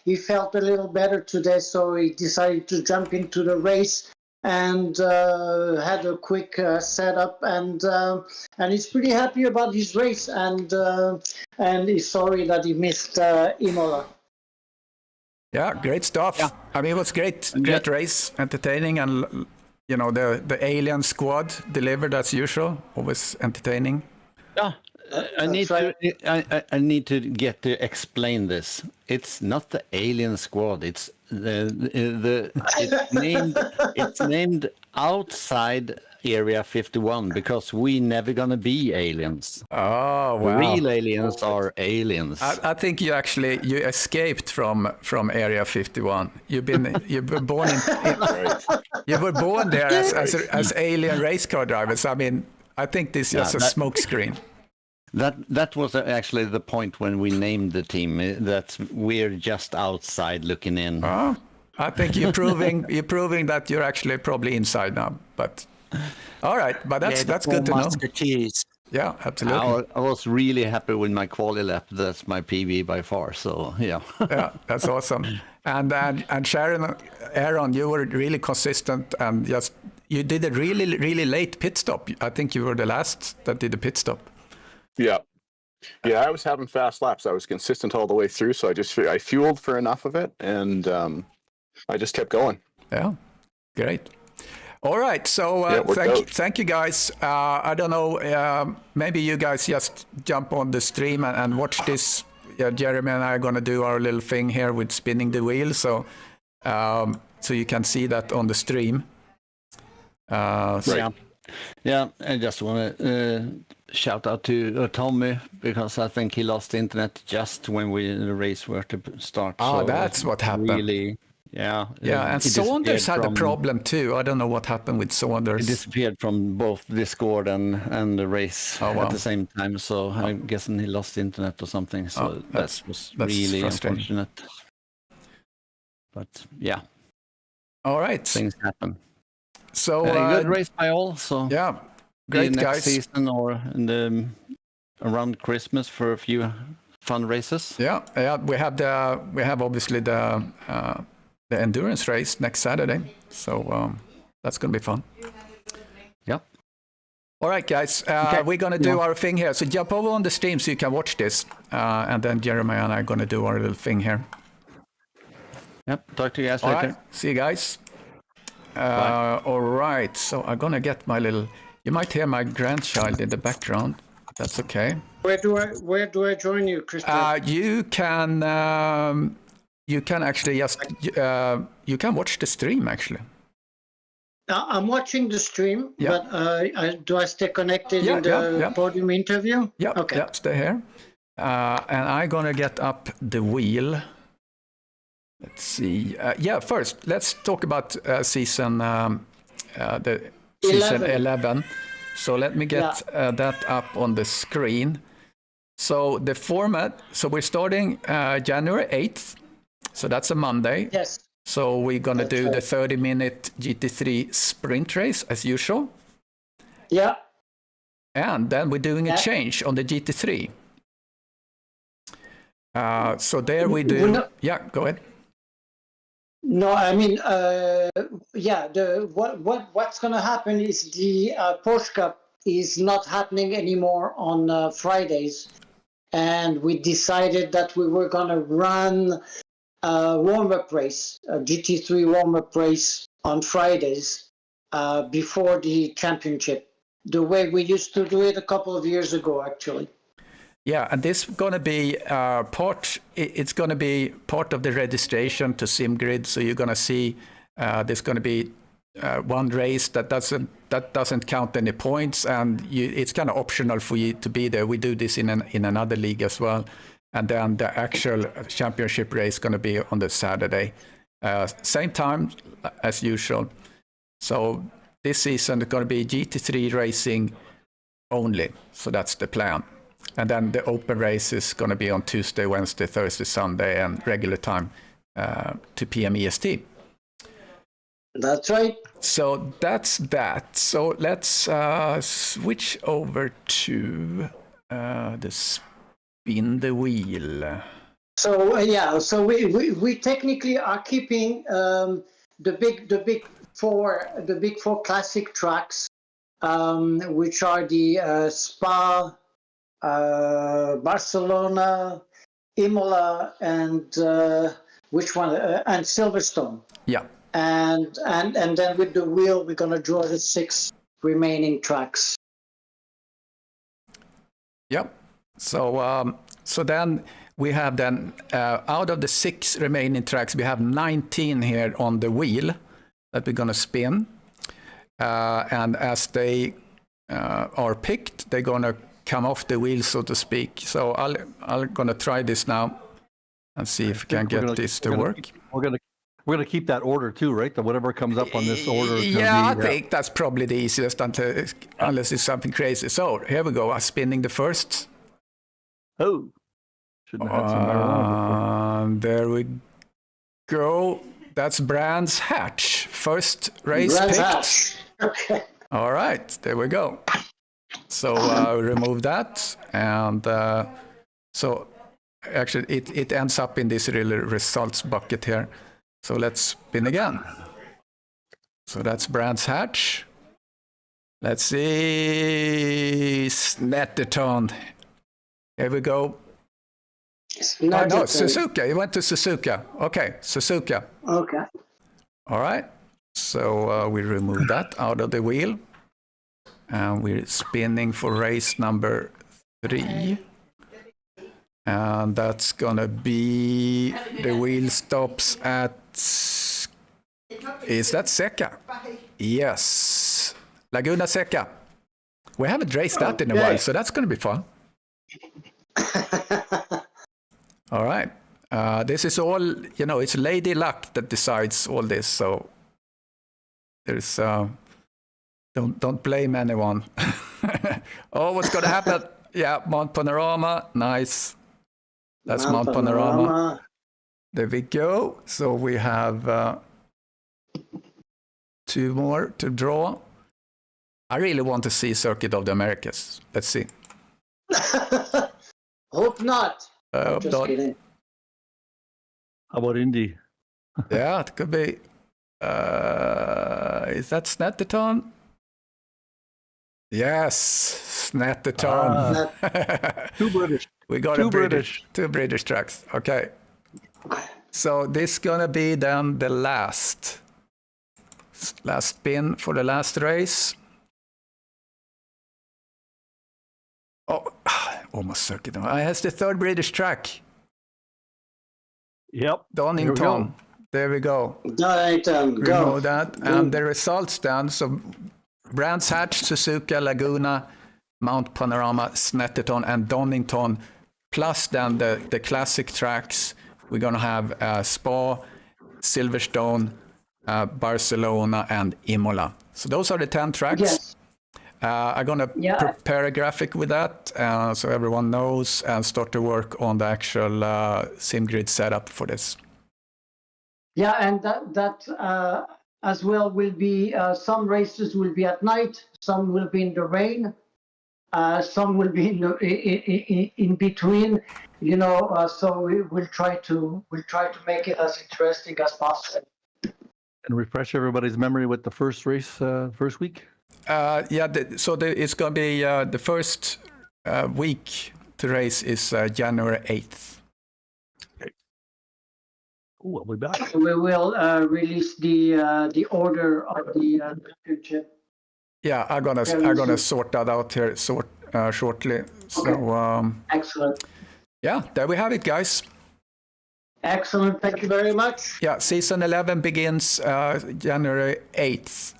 he felt a little better today, so he decided to jump into the race and had a quick setup, and he's pretty happy about his race, and he's sorry that he missed Imola. Yeah, great stuff. Yeah. I mean, it was great race, entertaining, and you know the alien squad delivered as usual, always entertaining. Yeah, I need to get to explain this. It's not the alien squad. It's it's named outside Area 51 because we never gonna be aliens. Oh wow! Real aliens are aliens. I think you escaped from Area 51. You were born you were born there as alien race car drivers. I mean, I think this is just a smokescreen. That was actually the point when we named the team. That we're just outside looking in. Oh, I think you're proving that you're actually probably inside now. But all right, but that's good to know. Yeah, absolutely. I was really happy with my quali lap. That's my PB by far. So yeah. Yeah, that's awesome. And Sharon, Aaron, you were really consistent and you did a really late pit stop. I think you were the last that did the pit stop. Yeah, I was having fast laps. I was consistent all the way through, so I fueled for enough of it, and I just kept going. Yeah, great. All right, so thank you guys. I don't know, maybe you guys just jump on the stream and watch this. Jeremy and I are going to do our little thing here with spinning the wheel, so you can see that on the stream. Right. Yeah, I just want to shout out to Tommy because I think he lost the internet just when the race were to start. Oh, so that's what happened. Really, yeah. And Saunders had a problem too. I don't know what happened with Saunders. He disappeared from both Discord and the race at the same time. So I'm guessing he lost the internet or something. So that was really unfortunate. But yeah, All right. things happen. So Good race by all. So yeah, see you great next guys. season or in the around Christmas for a few fun races. Yeah, we have obviously the endurance race next Saturday, so that's gonna be fun. Yep. All right, guys, we're gonna do our thing here. So jump over on the stream so you can watch this, and then Jeremiah and I are gonna do our little thing here. Yep. Talk to you guys All later. right, see you guys. Bye. All right, so I'm gonna get my little. You might hear my grandchild in the background. That's okay. Where do I join you, Christian? You can actually just you can watch the stream actually. I'm watching the stream, Yeah. but do I stay connected Yeah, in the yeah. podium interview? Yeah, Okay. yeah, stay here. And I'm gonna get up the wheel. Let's see. First let's talk about season season 11. So let me get that up on the screen. So the format. So we're starting January 8th. So that's a Monday. Yes. So we're gonna That's do right. the 30-minute GT3 sprint race as usual. Yeah. And then we're doing a Yeah. change on the GT3. So there we do. We're not- Yeah, go ahead. No, I mean, what's going to happen is the Porsche Cup is not happening anymore on Fridays, and we decided that we were going to run a warm-up race, a GT3 warm-up race on Fridays before the championship, the way we used to do it a couple of years ago, actually. Yeah, and this is going to be part. It's going to be part of the registration to SimGrid. So you're going to see there's going to be one race that doesn't count any points, and it's kind of optional for you to be there. We do this in another league as well, and then the actual championship race is going to be on the Saturday, same time as usual. So this season it's going to be GT3 racing only. So that's the plan. And then the open race is going to be on Tuesday, Wednesday, Thursday, Sunday, and regular time, 2 p.m. EST. That's right. So that's that. So let's switch over to the spin the wheel. So so we technically are keeping the big four classic tracks, which are the Spa, Barcelona, Imola, and which one? And Silverstone. Yeah. And then with the wheel, we're gonna draw the 6 remaining tracks. Yep. So then we have out of the 6 remaining tracks, we have 19 here on the wheel that we're gonna spin. And as they are picked, they're gonna come off the wheel, so to speak. So I'm gonna try this now and see if we can get this to work. We're gonna keep that order too, right? That whatever comes up on this order. Is Yeah, gonna be, I think that's probably the easiest unless it's something crazy. So here we go. I'm spinning the first. Oh, shouldn't have had some marijuana. There we go. That's Brands Hatch. First race Brands picked. Hatch. Okay. All right, there we go. So remove that, and so actually it ends up in this really results bucket here. So let's spin again. So that's Brands Hatch. Let's see, Snetterton. Here we go. No, Suzuka. You went to Suzuka. Okay, Suzuka. Okay. All right. So we remove that out of the wheel. And we're spinning for race number 3. And that's going to be, the wheel stops at, is that Seca? Yes. Laguna Seca. We haven't raced that in a while, so that's going to be fun. All right. This is all, it's Lady Luck that decides all this. So there's, don't blame anyone. Oh, what's going to happen? Yeah, Mount Panorama. Nice. That's Mount Panorama. There we go. So we have 2 more to draw. I really want to see Circuit of the Americas. Let's see. Hope not. Hope Just not. kidding. How about Indy? Yeah, it could be. Is that Snetterton? Yes, Snetterton. Two British. We got Two a two British tracks. Okay. So this is gonna be then the last spin for the last race. Oh, almost Circuit. I has the 3rd British track. Yep. Donington. There we go. Donington, We go. know that. And the results then. So Brands Hatch, Suzuka, Laguna, Mount Panorama, Snetterton, and Donington. Plus then the classic tracks. We're going to have Spa, Silverstone, Barcelona, and Imola. So those are the 10 tracks. Yes. I'm going to prepare a graphic with that so everyone knows and start to work on the actual SimGrid setup for this. Yeah, and that as well will be, some races will be at night, some will be in the rain, some will be in between, you know, so we'll try to make it as interesting as possible. And refresh everybody's memory with the first race, first week. It's going to be the first week to race is January 8th. Ooh, I'll be back. We will release the order of the championship. Yeah, I'm gonna sort that out here shortly. So Excellent. Yeah, there we have it, guys. Excellent. Thank you very much. Yeah, season 11 begins January 8th.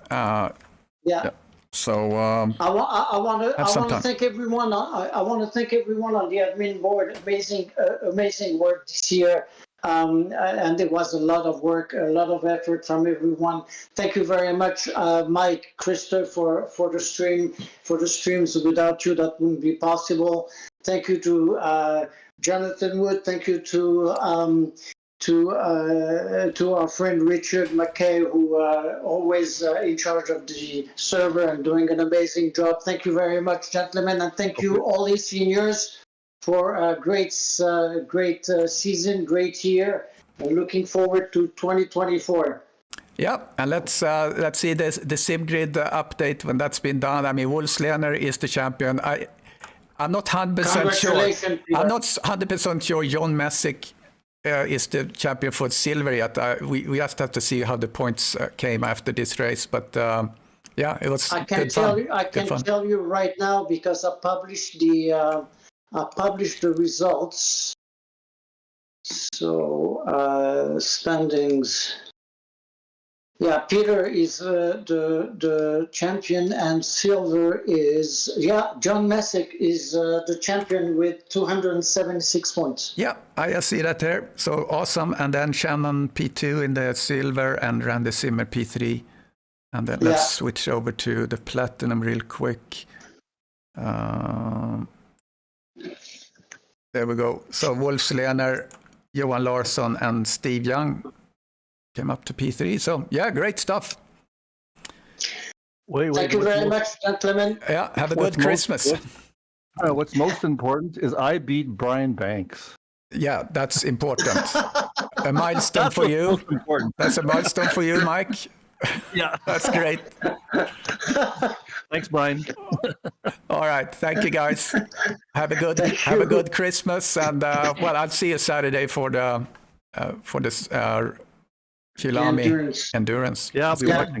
Yeah. So I want to time. thank everyone. I want to thank everyone on the admin board. Amazing work this year. And there was a lot of work, a lot of effort from everyone. Thank you very much, Mike, Krista, for the stream, for the streams. Without you, that wouldn't be possible. Thank you to Jonathan Wood. Thank you to our friend Richard McKay, who always in charge of the server and doing an amazing job. Thank you very much, gentlemen, and thank you all eSeniors for a great season, great year, and looking forward to 2024. Yeah, and let's see the SimGrid update when that's been done. I mean, Wolfslener is the champion. I'm not 100% sure. I'm not 100% sure John Messick is the champion for silver yet. We just have to see how the points came after this race. But yeah, it was good fun. I can't tell you right now because I published the results. So standings. Yeah, Peter is the champion, and silver is John Messick is the champion with 276 points. Yeah, I see that here. So awesome. And then Shannon P2 in the silver and Randy Zimmer P3. And then let's switch over to the platinum real quick. There we go. So Wolfslener, Johan Larsson, and Steve Young came up to P3. So yeah, great stuff. Thank you very much, gentlemen. Yeah, have a good Christmas. What's most important is I beat Brian Banks. Yeah, that's important. A milestone for you. That's a milestone for you, Mike. Yeah, that's great. Thanks, Brian. All right, thank you, guys. Have a good Christmas, and I'll see you Saturday for this Kilami endurance. Yeah, I'll be watching.